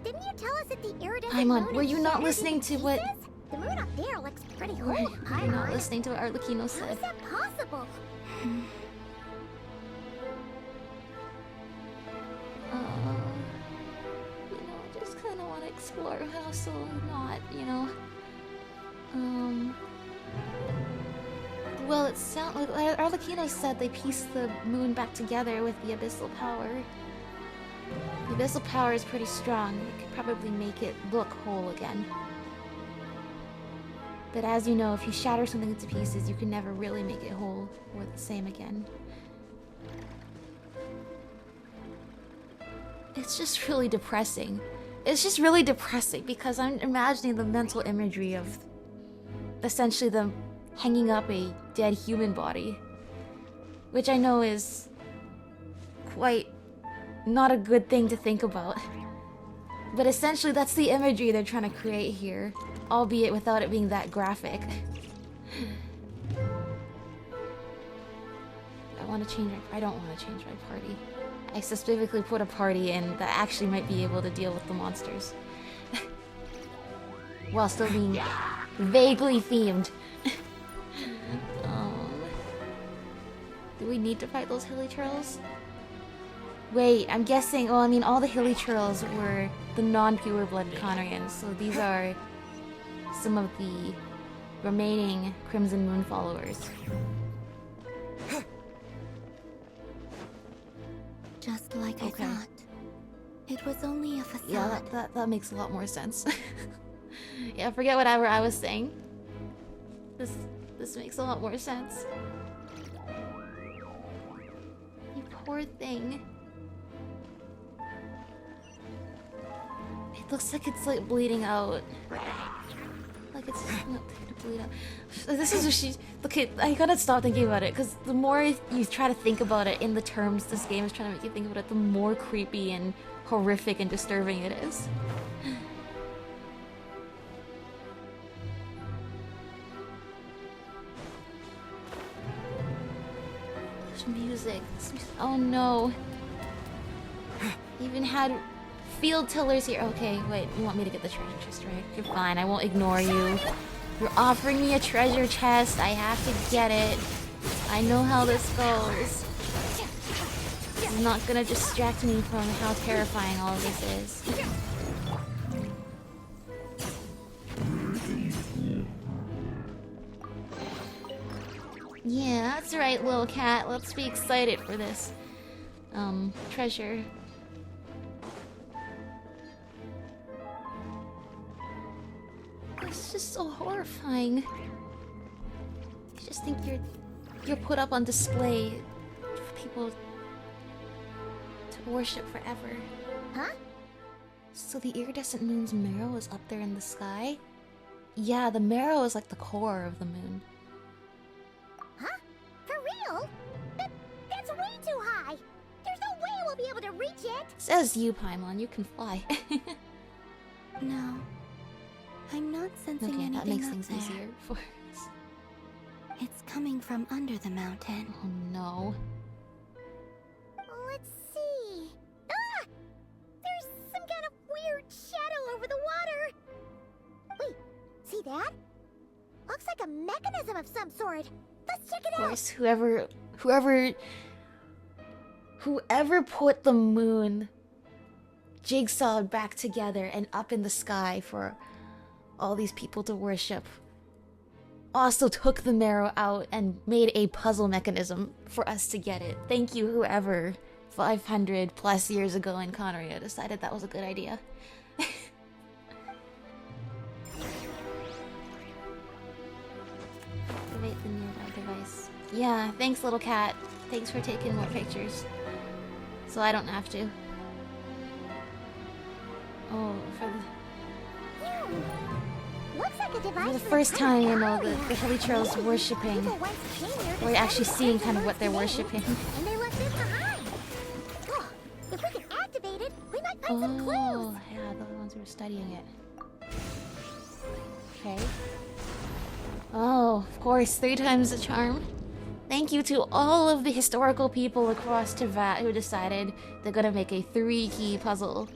didn't you tell us that the iridescent Paimon, moon were is you not shattered listening into to what... pieces? The moon up there looks pretty Were whole, you Paimon. not listening to what Arlecchino How said? is that possible? I just kind of want to explore, but also not, Well, it sounds like Arlecchino said they pieced the moon back together with the abyssal power. The abyssal power is pretty strong. It could probably make it look whole again. But as you know, if you shatter something into pieces, you can never really make it whole or the same again. It's just really depressing. It's just really depressing because I'm imagining the mental imagery of essentially them hanging up a dead human body. Which I know is quite not a good thing to think about. But essentially that's the imagery they're trying to create here, albeit without it being that graphic. I don't want to change my party. I specifically put a party in that actually might be able to deal with the monsters. While still being vaguely themed. Do we need to fight those hilly churls? Wait, I'm guessing... Well, I mean, all the hilly churls were the non-pure blood Conrians, so these are some of the remaining Crimson Moon followers. Just like I Okay. thought. It was only a facade. Yeah, that makes a lot more sense. Yeah, forget whatever I was saying. This makes a lot more sense. You poor thing. It looks like it's like bleeding out. Like it's not gonna bleed out. This is what she... Okay, I gotta stop thinking about it, because the more you try to think about it in the terms this game is trying to make you think about it, the more creepy and horrific and disturbing it is. There's music. Oh no. Even had field tillers here. Okay, wait, you want me to get the treasure chest, right? You're fine, I won't ignore you. You're offering me a treasure chest, I have to get it. I know how this goes. This is not gonna distract me from how terrifying all of this is. Yeah, that's right, little cat. Let's be excited for this. Treasure. It's just so horrifying. You just think you're put up on display for people to worship forever. Huh? So the iridescent moon's marrow is up there in the sky? Yeah, the marrow is like the core of the moon. Huh? For real? That's way too high! There's no way we'll be able to reach it! Says you, Paimon, you can fly. No. I'm not sensing Okay, anything that makes up things there. easier for us. It's coming from under the mountain. Oh no. Let's see... Ah! There's some kind of weird shadow over the water! Wait, see that? Looks like a mechanism of some sort. Let's check it Of out! course, whoever put the moon jigsawed back together and up in the sky for all these people to worship also took the marrow out and made a puzzle mechanism for us to get it. Thank you, whoever 500 plus years ago in Conria decided that was a good idea. Activate the nearby device. Yeah, thanks, little cat. Thanks for taking more pictures. so I don't have to. Oh, Looks like a device for the for first time, you know, Carrier. the Hilly Trail's worshipping. People once came here to We're actually study seeing the kind of what they're Moon's name, worshipping. And they left this behind. Oh, if we can activate it, we might find some clues. Oh, yeah, the ones who were studying it. Okay. Oh, of course, 3 times the charm. Thank you to all of the historical people across Teyvat who decided they're gonna make a 3-key puzzle.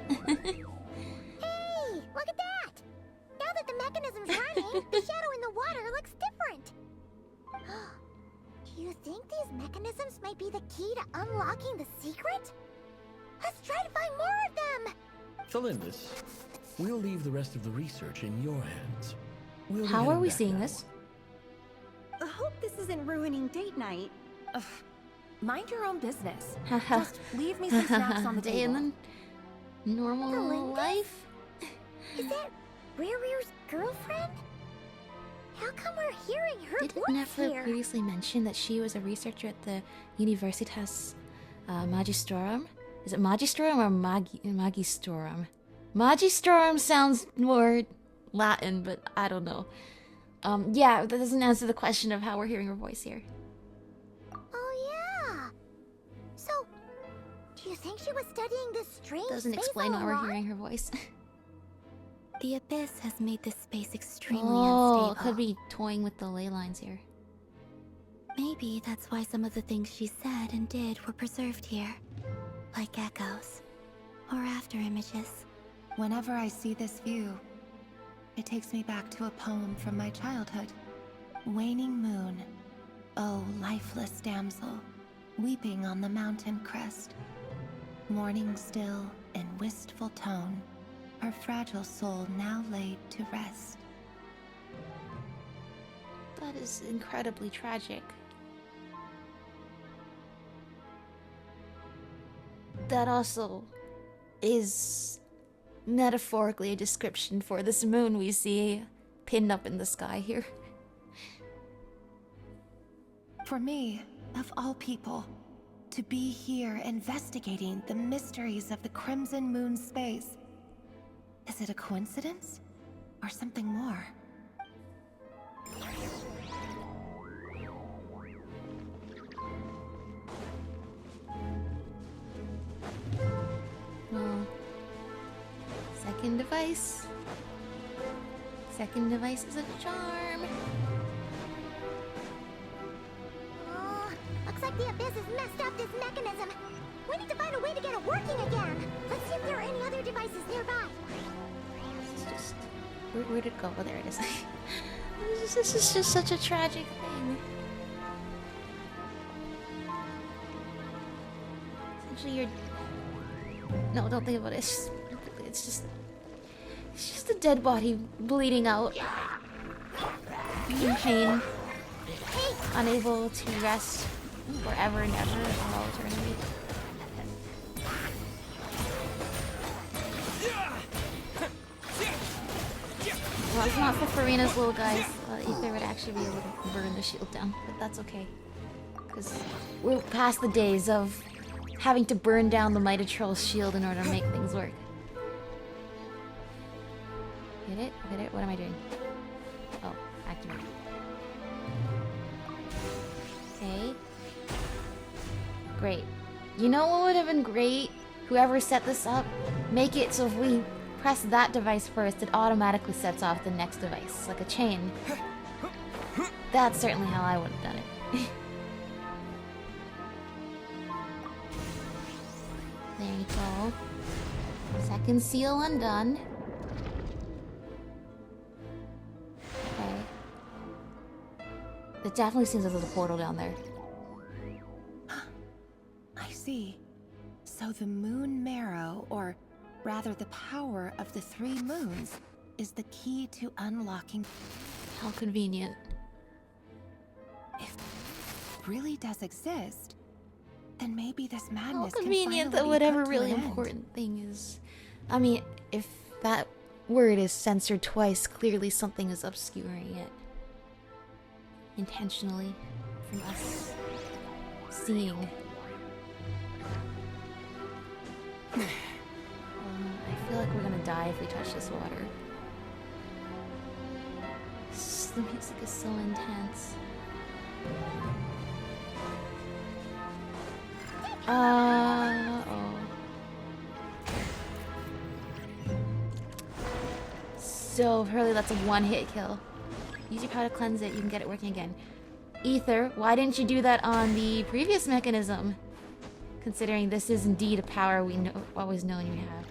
Hey, look at that! Now that the mechanism's running, the shadow in the water looks different. Do you think these mechanisms might be the key to unlocking the secret? Let's try to find more of them! Thelindis, we'll leave the rest of the research in your hands. We'll be How are heading we back seeing now. this? I hope this isn't ruining date night. Ugh. Mind your own business. Haha. Just leave me some snacks on the Day in table. the normal Thelindis? life? Is that Rere's girlfriend? How come we're hearing her Did voice Nefer here? previously mention that she was a researcher at the Universitas Magistrorum? Is it Magistrorum or Magistrorum? Magistrorum sounds more Latin, but I don't know. Yeah, that doesn't answer the question of how we're hearing her voice here. Oh yeah. So, do you think she was studying this strange Doesn't space explain all why we're along? hearing her voice. The abyss has made this space extremely Oh, unstable. could be toying with the ley lines here. Maybe that's why some of the things she said and did were preserved here. Like echoes. Or after images. Whenever I see this view, it takes me back to a poem from my childhood. Waning moon, oh lifeless damsel, weeping on the mountain crest. Mourning still in wistful tone, her fragile soul now laid to rest. That is incredibly tragic. That also is metaphorically a description for this moon we see pinned up in the sky here. For me, of all people, to be here investigating the mysteries of the Crimson Moon space. Is it a coincidence? Or something more? Well, second device. Second device is a charm. Oh, looks like the abyss has messed up this mechanism. We need to find a way to get it working again. Let's see if there are any other devices nearby. It's just... Where'd it go? Oh, there it is. This is just such a tragic thing. Essentially, you're... No, don't think about it. It's just a dead body bleeding out. In pain. Unable to rest forever and ever for all eternity. Well, it's not for Farina's little guys. Ether would actually be able to burn the shield down, but that's okay. Because we're past the days of having to burn down the Mighty Troll's shield in order to make things work. Hit it? Hit it? What am I doing? Oh, activate. Okay. Great. You know what would have been great? Whoever set this up, make it so if we press that device first, it automatically sets off the next device, like a chain. That's certainly how I would have done it. There you go. Second seal undone. Okay. It definitely seems like there's a portal down there. I see. So the moon marrow, or rather the power of the 3 moons, is the key to unlocking... How convenient. If it really does exist, then maybe this madness How convenient that can finally whatever come to really an end. important thing is... I mean, if that word is censored twice, clearly something is obscuring it. Intentionally. From us seeing. I feel like we're gonna die if we touch this water. The music is so intense. Oh. So apparently that's a one-hit kill. Use your power to cleanse it, you can get it working again. Ether, why didn't you do that on the previous mechanism? Considering this is indeed a power we always known you have.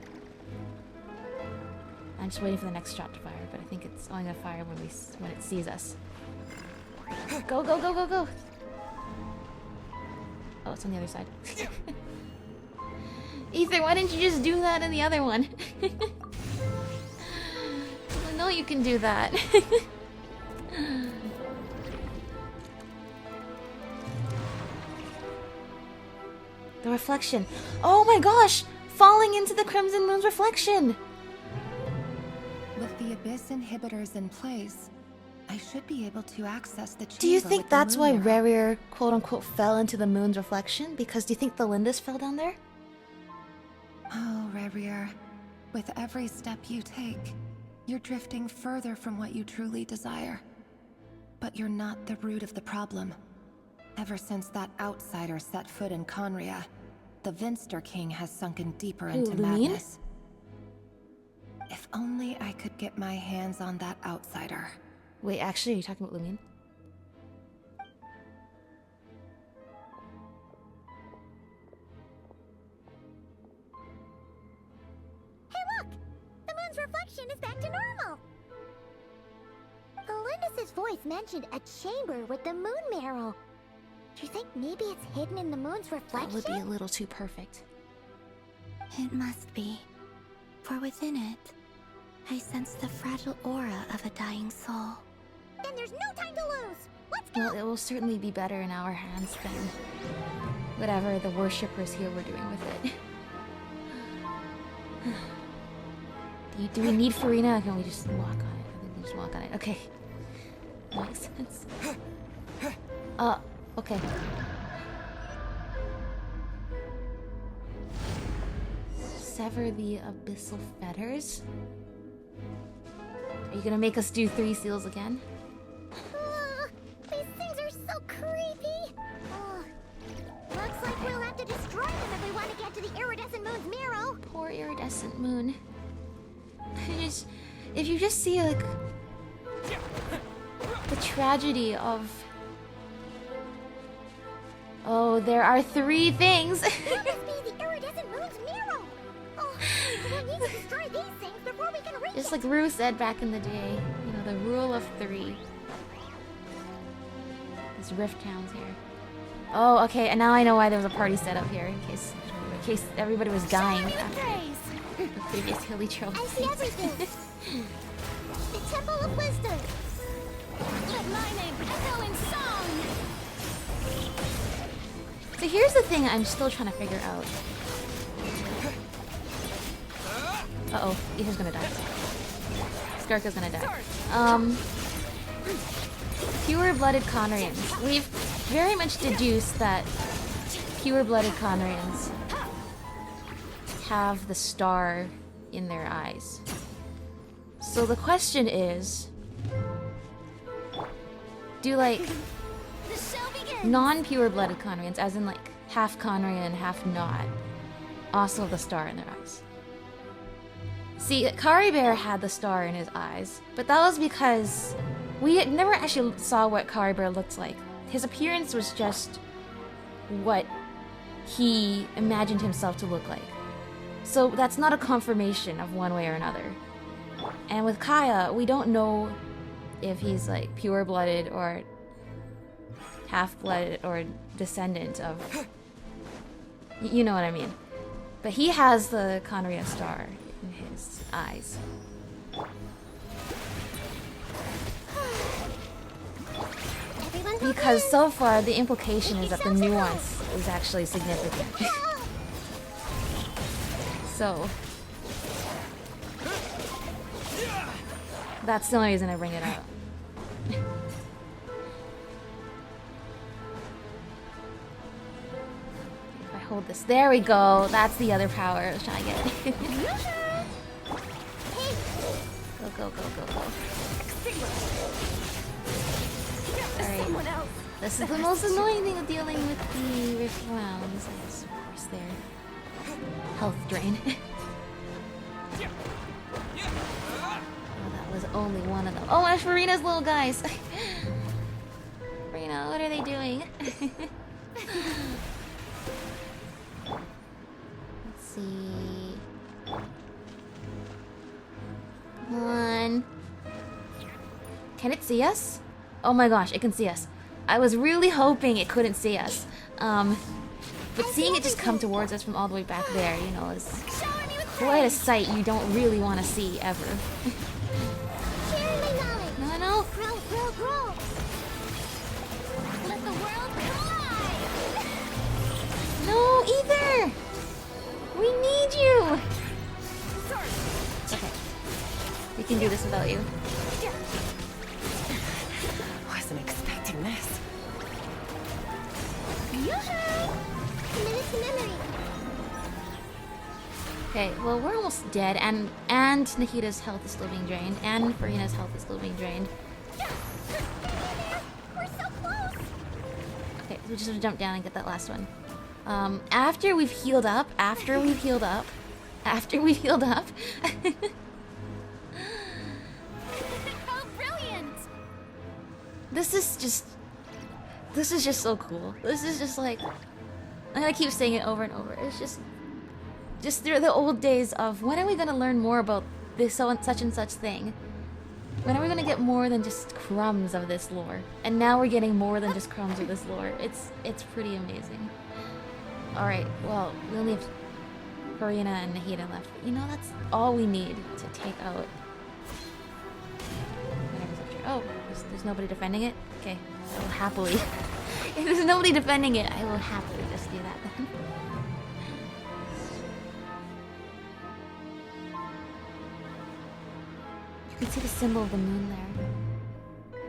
I'm just waiting for the next shot to fire, but I think it's only gonna fire when it sees us. Go, go, go, go, go! Oh, it's on the other side. Ether, why didn't you just do that in the other one? I know you can do that. The reflection. Oh my gosh! Falling into the Crimson Moon's reflection! With the Abyss inhibitors in place, I should be able to access the chamber. Do you think with the that's why moon mirror. Rerir quote-unquote fell into the moon's reflection? Because do you think the Lindis fell down there? Oh, Rerir. With every step you take, you're drifting further from what you truly desire. But you're not the root of the problem. Ever since that outsider set foot in Conria, the Vinster King has sunken deeper into Lumine? madness. If only I could get my hands on that outsider. Wait, actually, are you talking about Lumine? Hey look! The moon's reflection is back to normal! Elendis' voice mentioned a chamber with the moon marrow. Do you think maybe it's hidden in the moon's reflection? That would be a little too perfect. It must be. For within it, I sense the fragile aura of a dying soul. Then there's no time to lose! Let's go! Well, it will certainly be better in our hands than whatever the worshippers here were doing with it. Do we need Farina? Or can we just walk on it? I think we just walk on it. Okay. That makes sense. Okay. Sever the abyssal fetters? Are you gonna make us do 3 seals again? These things are so creepy! Looks like we'll have to destroy them if we want to get to the iridescent moon's marrow! Poor iridescent moon. If you just see, like, the tragedy of... Oh, there are 3 things! That must be the iridescent moon's marrow! Oh, we'll need to destroy these things before we can reach Just it! like Rue said back in the day, you know, the rule of 3. These rift towns here. Oh, okay, and now I know why there was a party set up here, in case everybody was dying after the previous hilly trail. I see everything! The Temple of Wisdom! Let my name echo in song! So here's the thing I'm still trying to figure out. Uh-oh, Ethan's gonna die. Skarka's gonna die. Pure-blooded Conrians. We've very much deduced that pure-blooded Conrians have the star in their eyes. So the question is, do like non-pure-blooded Conrians, as in like half Conrian, half not, also have the star in their eyes? See, Kari Bear had the star in his eyes, but that was because we never actually saw what Kari Bear looked like. His appearance was just what he imagined himself to look like. So that's not a confirmation of one way or another. And with Kaya, we don't know if he's like pure-blooded or half-blooded or descendant of... You know what I mean. But he has the Conria star in his eyes. Because so far, the implication is that the nuance is actually significant. So... that's the only reason I bring it up. I hold this. There we go. That's the other power I was trying to get. Go, go, go, go, go. Alright. This is the most annoying thing of dealing with the rift rounds. Is, of course, their health drain. Oh, that was only one of them. Oh, that's Farina's little guys. Farina, what are they doing? Let's see. Come on. Can it see us? Oh my gosh, it can see us. I was really hoping it couldn't see us. But seeing it just come towards us from all the way back there, you know, is quite a sight you don't really want to see ever. No, no. Let the world collide! No, Ether! We need you! Okay. We can do this without you. Wasn't expecting this. Okay, well, we're almost dead, and Nikita's health is still being drained, and Farina's health is still being drained. We're so close! Okay, so we just have to jump down and get that last one. After we've healed up, Oh, brilliant! This is just so cool. This is just like, I'm gonna keep saying it over and over. It's just the old days of when are we gonna learn more about this such and such thing? When are we gonna get more than just crumbs of this lore? And now we're getting more than just crumbs of this lore. It's pretty amazing. All right, well, we only have Farina and Nahida left. You know, that's all we need to take out. Whatever's up here. Oh, there's nobody defending it? Okay, I will happily. If there's nobody defending it, I will happily just do that then. You can see the symbol of the moon there.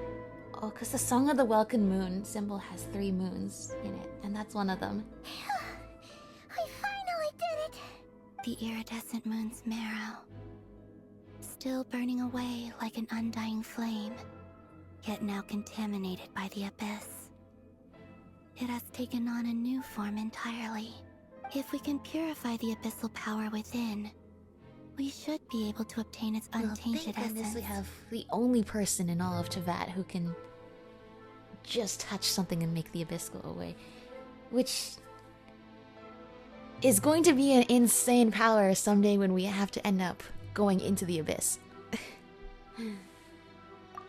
Oh, because the Song of the Welkin moon symbol has 3 moons in it, and that's one of them. I finally did it! The iridescent moon's marrow, still burning away like an undying flame, yet now contaminated by the abyss. It has taken on a new form entirely. If we can purify the abyssal power within, we should be able to obtain its untainted Thank goodness essence. we have the only person in all of Tevat who can just touch something and make the abyss go away. Which is going to be an insane power someday when we have to end up going into the abyss.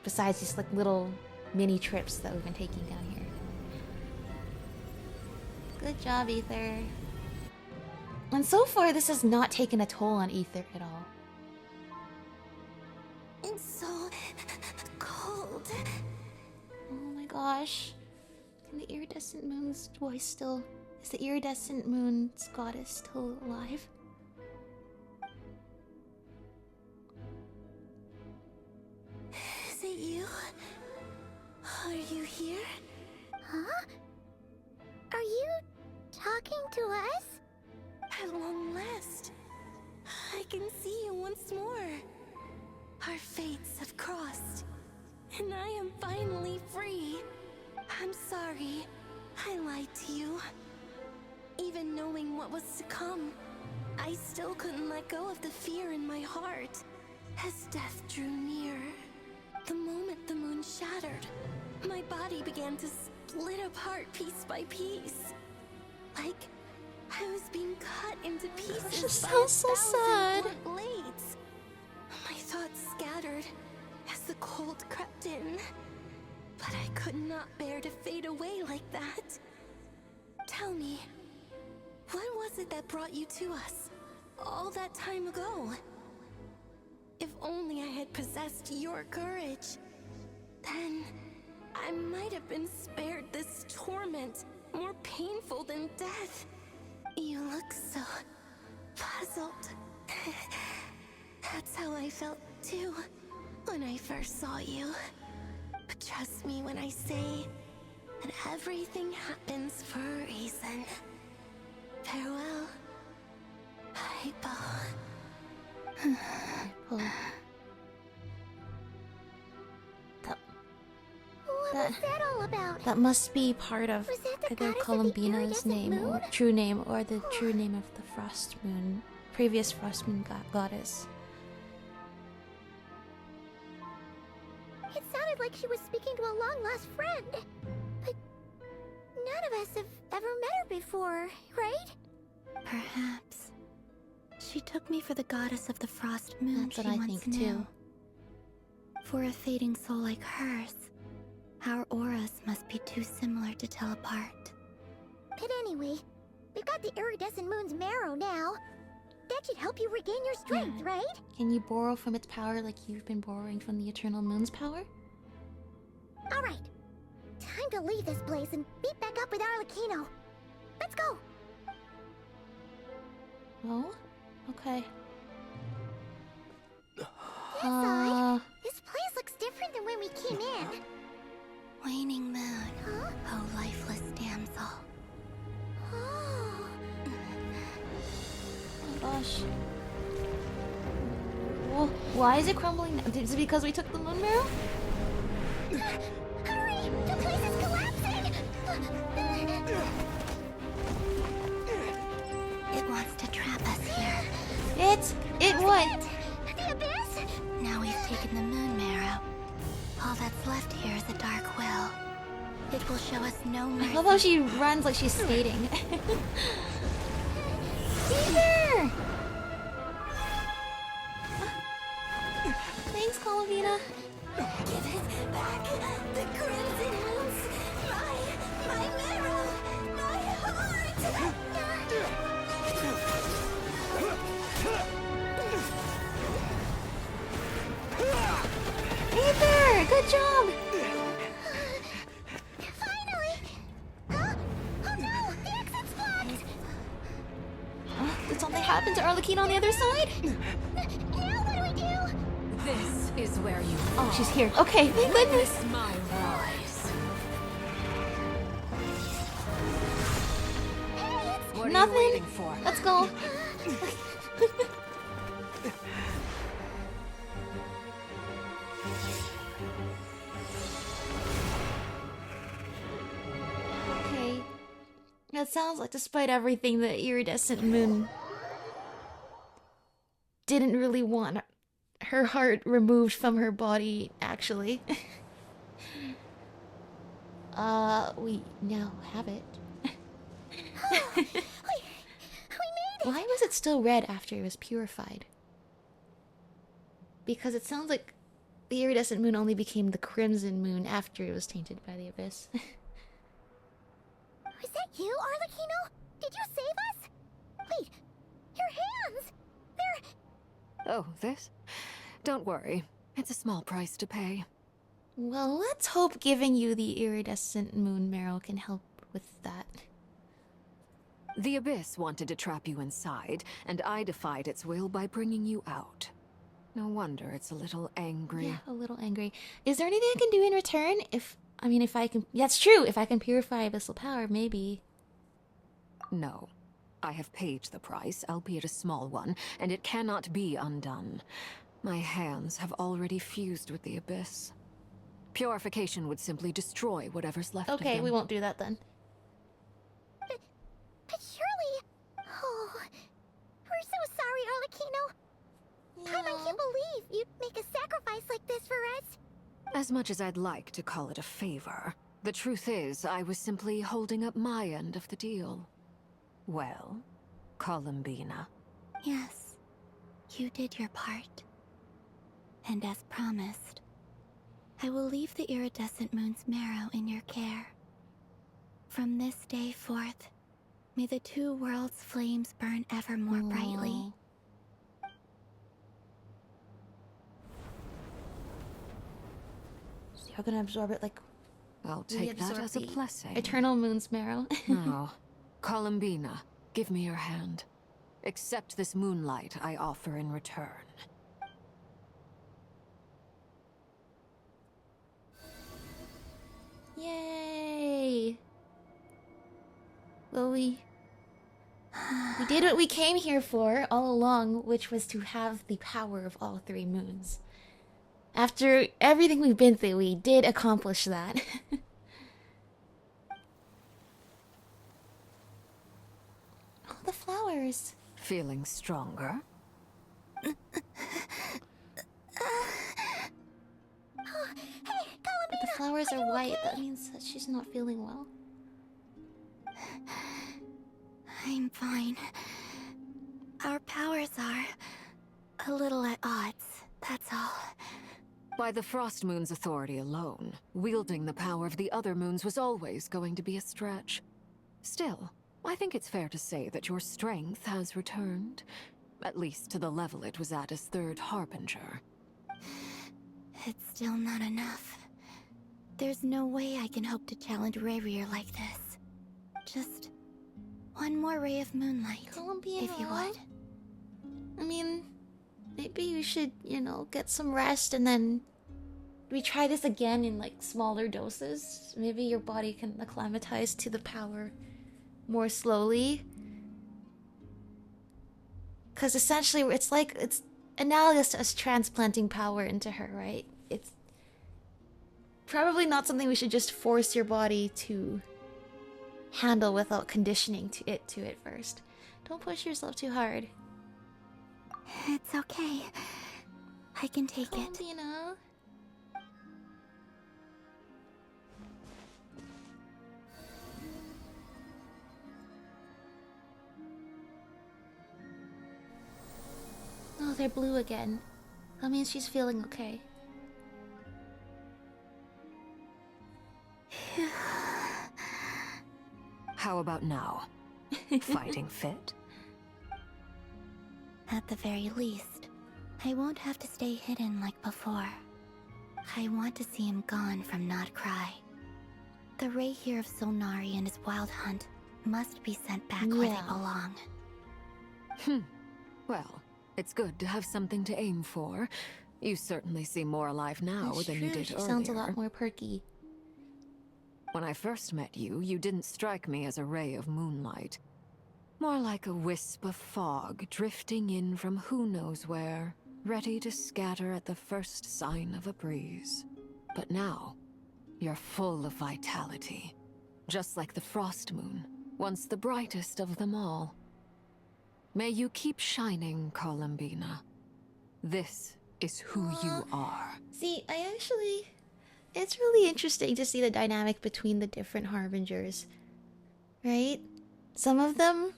Besides just like little mini trips that we've been taking down here. Good job, Ether. And so far, this has not taken a toll on Ether at all. It's so cold. Oh my gosh. Can the iridescent moon's voice still... Is the iridescent moon's goddess still alive? Is it you? Are you here? Huh? Are you talking to us? At long last, I can see you once more. Our fates have crossed, and I am finally free. I'm sorry, I lied to you. Even knowing what was to come, I still couldn't let go of the fear in my heart. As death drew near, the moment the moon shattered, my body began to split apart piece by piece. Like I was being cut into pieces. This sounds so sad. Blades. My thoughts scattered as the cold crept in, but I could not bear to fade away like that. Tell me, what was it that brought you to us all that time ago? If only I had possessed your courage, then I might have been spared this torment, more painful than death. You look so puzzled. That's how I felt too when I first saw you. But trust me when I say that everything happens for a reason. paper. Pull. What was that all about? That must be part of Was that the either goddess of the Columbina's iridescent name or moon? true name, or the true name of the Frost Moon, previous Frost Moon goddess. It sounded like she was speaking to a long-lost friend. But none of us have ever met her before, right? Perhaps. She took me for the goddess of the Frost Moon. That's what she I once think knew. too. For a fading soul like hers, our auras must be too similar to tell apart. But anyway, we've got the iridescent moon's marrow now. That should help you regain your strength, Yeah. right? Can you borrow from its power like you've been borrowing from the Eternal Moon's power? Alright. Time to leave this place and meet back up with Arlecchino. Let's go! Oh? Okay. Inside, this place looks different than when we came in. Waning moon, Huh? oh lifeless damsel. Oh. Oh gosh. Well, why is it crumbling now? Is it because we took the moon marrow? Hurry! The place is collapsing! It wants to trap us here. It what? The abyss? Now we've taken the moon marrow. All that's left here is a dark will. It will show us no I mercy. love how she runs like she's skating. Peter! Thanks, Columbina. Give it back! The crimson moons! My marrow! My heart! Peter, good job. Finally! Huh? Oh no! The exit's blocked! Did something happen to Arlecchino on the other side? Now what do we do? This is where you Oh, she's here. Okay, thank goodness. Witness my rise. What are Nothing. you waiting for? Let's go. Okay. That sounds like despite everything, the iridescent moon didn't really want her heart removed from her body, actually. We now have it. We made it! Why was it still red after it was purified? Because it sounds like the iridescent moon only became the crimson moon after it was tainted by the abyss. Was that you, Arlecchino? Did you save us? Wait, your hands! They're... Oh, this? Don't worry. It's a small price to pay. Well, let's hope giving you the iridescent moon marrow can help with that. The Abyss wanted to trap you inside, and I defied its will by bringing you out. No wonder it's a little angry. Yeah, a little angry. Is there anything I can do in return? If I can... That's true! If I can purify abyssal power, maybe. No. I have paid the price, albeit a small one, and it cannot be undone. My hands have already fused with the Abyss. Purification would simply destroy whatever's left of them. Okay, we won't do that then. But surely... Oh... We're so sorry, Arlecchino. Paimon, I can't believe you'd make a sacrifice like this for us. As much as I'd like to call it a favor, the truth is I was simply holding up my end of the deal. Well, Columbina. Yes, you did your part. And as promised, I will leave the iridescent moon's marrow in your care. From this day forth, may the two worlds' flames burn ever more brightly. So you're gonna absorb it like... I'll we take that absorb as a the blessing. Eternal moon's marrow. Now, Columbina, give me your hand. Accept this moonlight I offer in return. Yay! Will we... We did what we came here for all along, which was to have the power of all three moons. After everything we've been through, we did accomplish that. Oh, the flowers. Feeling stronger? Hey, But the flowers are white. That means that she's not feeling well. I'm fine. Our powers are a little at odds, that's all. By the Frost Moon's authority alone, wielding the power of the other moons was always going to be a stretch. Still, I think it's fair to say that your strength has returned, at least to the level it was at as Third Harbinger. It's still not enough. There's no way I can hope to challenge Rayrear like this. Just one more ray of moonlight, Columbiana. if you would. I mean, maybe you should, you know, get some rest and then we try this again in like smaller doses. Maybe your body can acclimatize to the power more slowly. Because essentially, it's analogous to us transplanting power into her, right? It's probably not something we should just force your body to handle without conditioning to it first. Don't push yourself too hard. It's okay. I can take it. You know. Oh, they're blue again. That means she's feeling okay. How about now? Fighting fit? At the very least, I won't have to stay hidden like before. I want to see him gone from Nod-Krai. The ray here of Solnari and his wild hunt must be sent back where they belong. Well, it's good to have something to aim for. You certainly seem more alive now than you did she earlier. Sounds a lot more perky. When I first met you, you didn't strike me as a ray of moonlight. More like a wisp of fog drifting in from who knows where, ready to scatter at the first sign of a breeze. But now, you're full of vitality. Just like the Frost Moon, once the brightest of them all. May you keep shining, Columbina. This is who you are. See, it's really interesting to see the dynamic between the different harbingers. Right? Some of them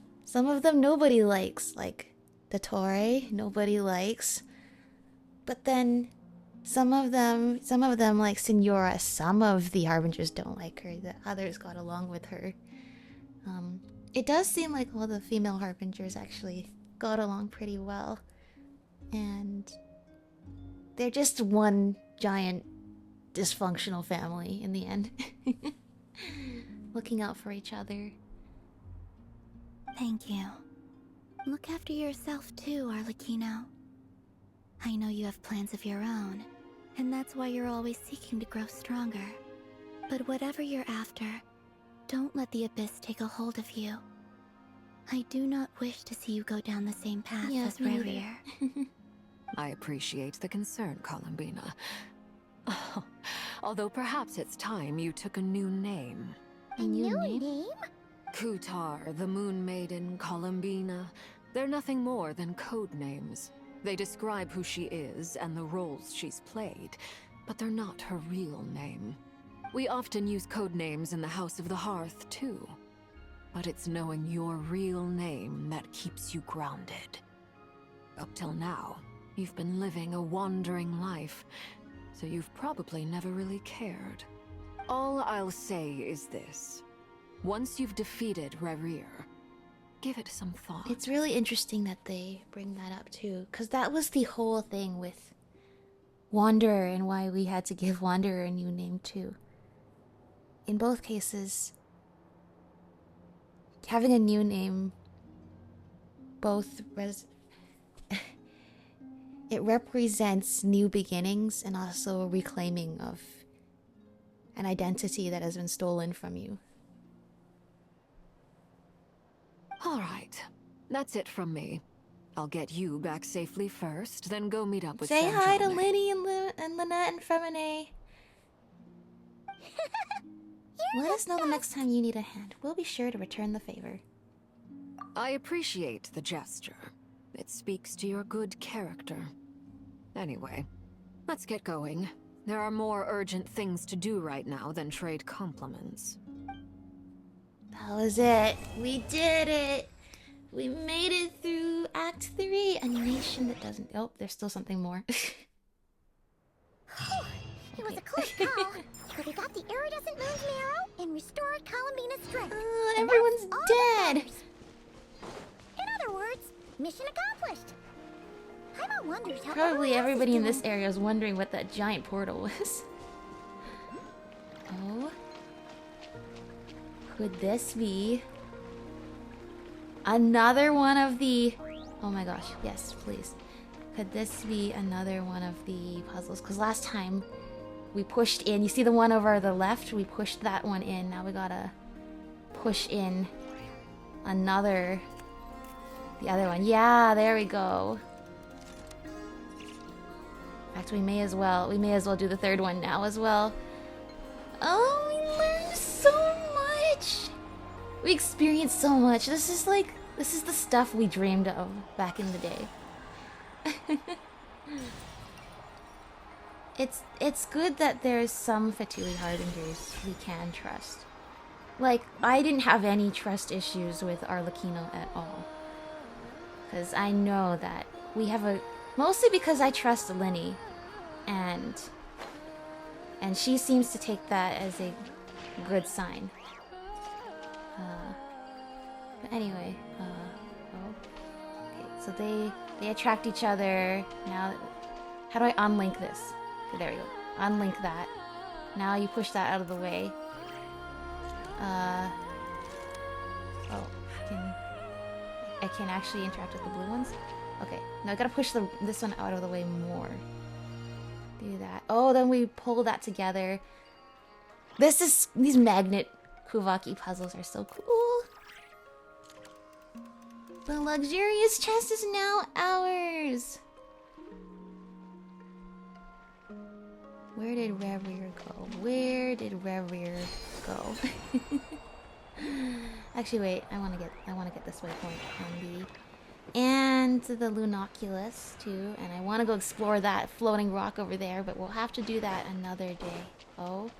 nobody likes, like the Torre, nobody likes. But then some of them like Signora, some of the harbingers don't like her, the others got along with her. It does seem like all the female harbingers actually got along pretty well. And they're just one giant dysfunctional family in the end. Looking out for each other. Thank you. Look after yourself too, Arlecchino. I know you have plans of your own, and that's why you're always seeking to grow stronger. But whatever you're after, don't let the Abyss take a hold of you. I do not wish to see you go down the same path as Rayrear. I appreciate the concern, Columbina. Although perhaps it's time you took a new name. A new name? Kutar, the Moon Maiden, Columbina. They're nothing more than code names. They describe who she is and the roles she's played, but they're not her real name. We often use code names in the House of the Hearth, too. But it's knowing your real name that keeps you grounded. Up till now, you've been living a wandering life, so you've probably never really cared. All I'll say is this. Once you've defeated Rayrear, give it some thought. It's really interesting that they bring that up too, because that was the whole thing with Wanderer and why we had to give Wanderer a new name too. In both cases, having a new name it represents new beginnings and also a reclaiming of an identity that has been stolen from you. All right, That's it from me. I'll get you back safely first, then go meet up with Say hi to Sanjone. Liddy and Lynette and Femine. Let us know the next time you need a hand. We'll be sure to return the favor. I appreciate the gesture. It speaks to your good character. Anyway, let's get going. There are more urgent things to do right now than trade compliments. That was it. We did it. We made it through Act 3. A nation that doesn't... Oh, there's still something more. It was a close call, but we got the iridescent moon's marrow and restored Columbina's strength. Everyone's dead. In other words, mission accomplished. Paimon wonders how Probably everyone else everybody is in this doing. area is wondering what that giant portal was. Oh. Could this be another one of the... Oh my gosh, yes, please. Could this be another one of the puzzles? Because last time we pushed in... You see the one over the left? We pushed that one in. Now we gotta push in another... The other one. Yeah, there we go. In fact, we may as well do the third one now as well. Oh, we learned so much! We experienced so much. This is the stuff we dreamed of back in the day. It's good that there's some Fatui Harbingers we can trust. Like, I didn't have any trust issues with Arlecchino at all. Because I know that we have a... Mostly because I trust Linny. And she seems to take that as a good sign. But anyway, okay, so they attract each other. Now, how do I unlink this? Okay, there we go. Unlink that. Now you push that out of the way. Oh, I can actually interact with the blue ones? Okay, now I gotta push this one out of the way more. Do that. Oh, then we pull that together. These magnet Kuvaki puzzles are so cool. The luxurious chest is now ours. Where did Reverie go? Where did Reverie go? Actually, wait. I want to get this waypoint and the Lunoculus too, and I want to go explore that floating rock over there, but we'll have to do that another day. Oh.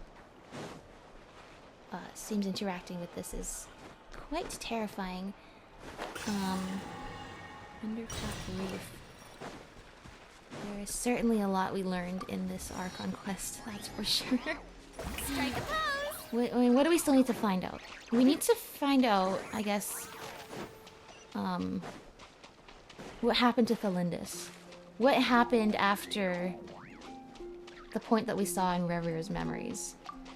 Seems interacting with this is quite terrifying. Undercut Reef. There is certainly a lot we learned in this Archon quest, that's for sure. Strike a pose! Wait, what do we still need to find out? We need to find out, I guess, what happened to Thelindis. What happened after the point that we saw in Reverier's memories?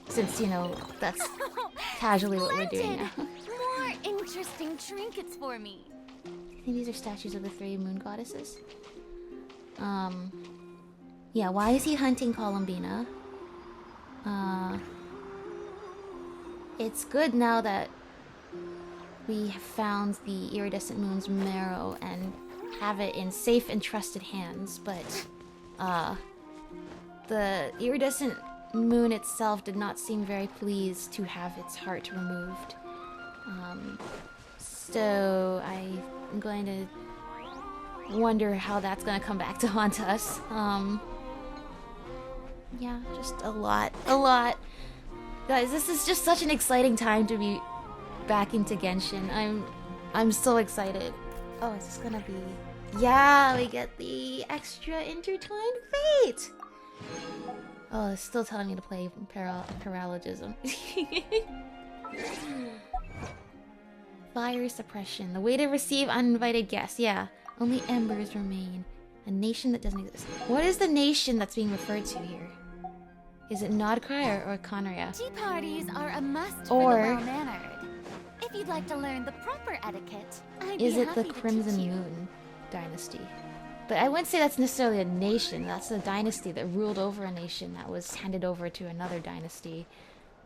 Since, you know, that's casually what we're doing now. More interesting trinkets for me. I think these are statues of the 3 moon goddesses. Yeah, why is he hunting Columbina? It's good now that we have found the iridescent moon's marrow and have it in safe and trusted hands, but the iridescent moon itself did not seem very pleased to have its heart removed. So I'm going to wonder how that's going to come back to haunt us. Yeah, just a lot. Guys, this is just such an exciting time to be back into Genshin. I'm so excited. Oh, is this gonna be... Yeah, we get the extra intertwined fate! Oh, it's still telling me to play Paralogism. Fire suppression. The way to receive uninvited guests. Yeah, only embers remain. A nation that doesn't exist. What is the nation that's being referred to here? Is it Nod-Krai or Conria? Tea parties are a must Or- for the well-mannered. If you'd like to learn the proper etiquette, I'd Is be it the happy to Crimson teach you. Moon dynasty? But I wouldn't say that's necessarily a nation. That's a dynasty that ruled over a nation that was handed over to another dynasty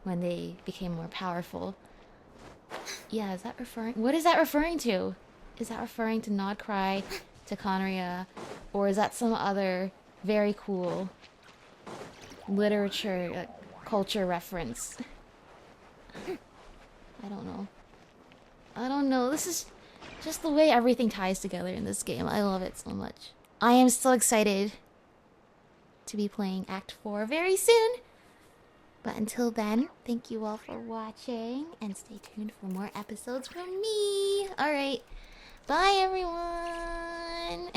when they became more powerful. Yeah, is that referring... What is that referring to? Is that referring to Nod-Krai, to Conria, or is that some other very cool literature, culture reference? I don't know. I don't know. This is just the way everything ties together in this game. I love it so much. I am so excited to be playing Act 4 very soon. But until then, thank you all for watching, and stay tuned for more episodes from me. Alright, bye everyone!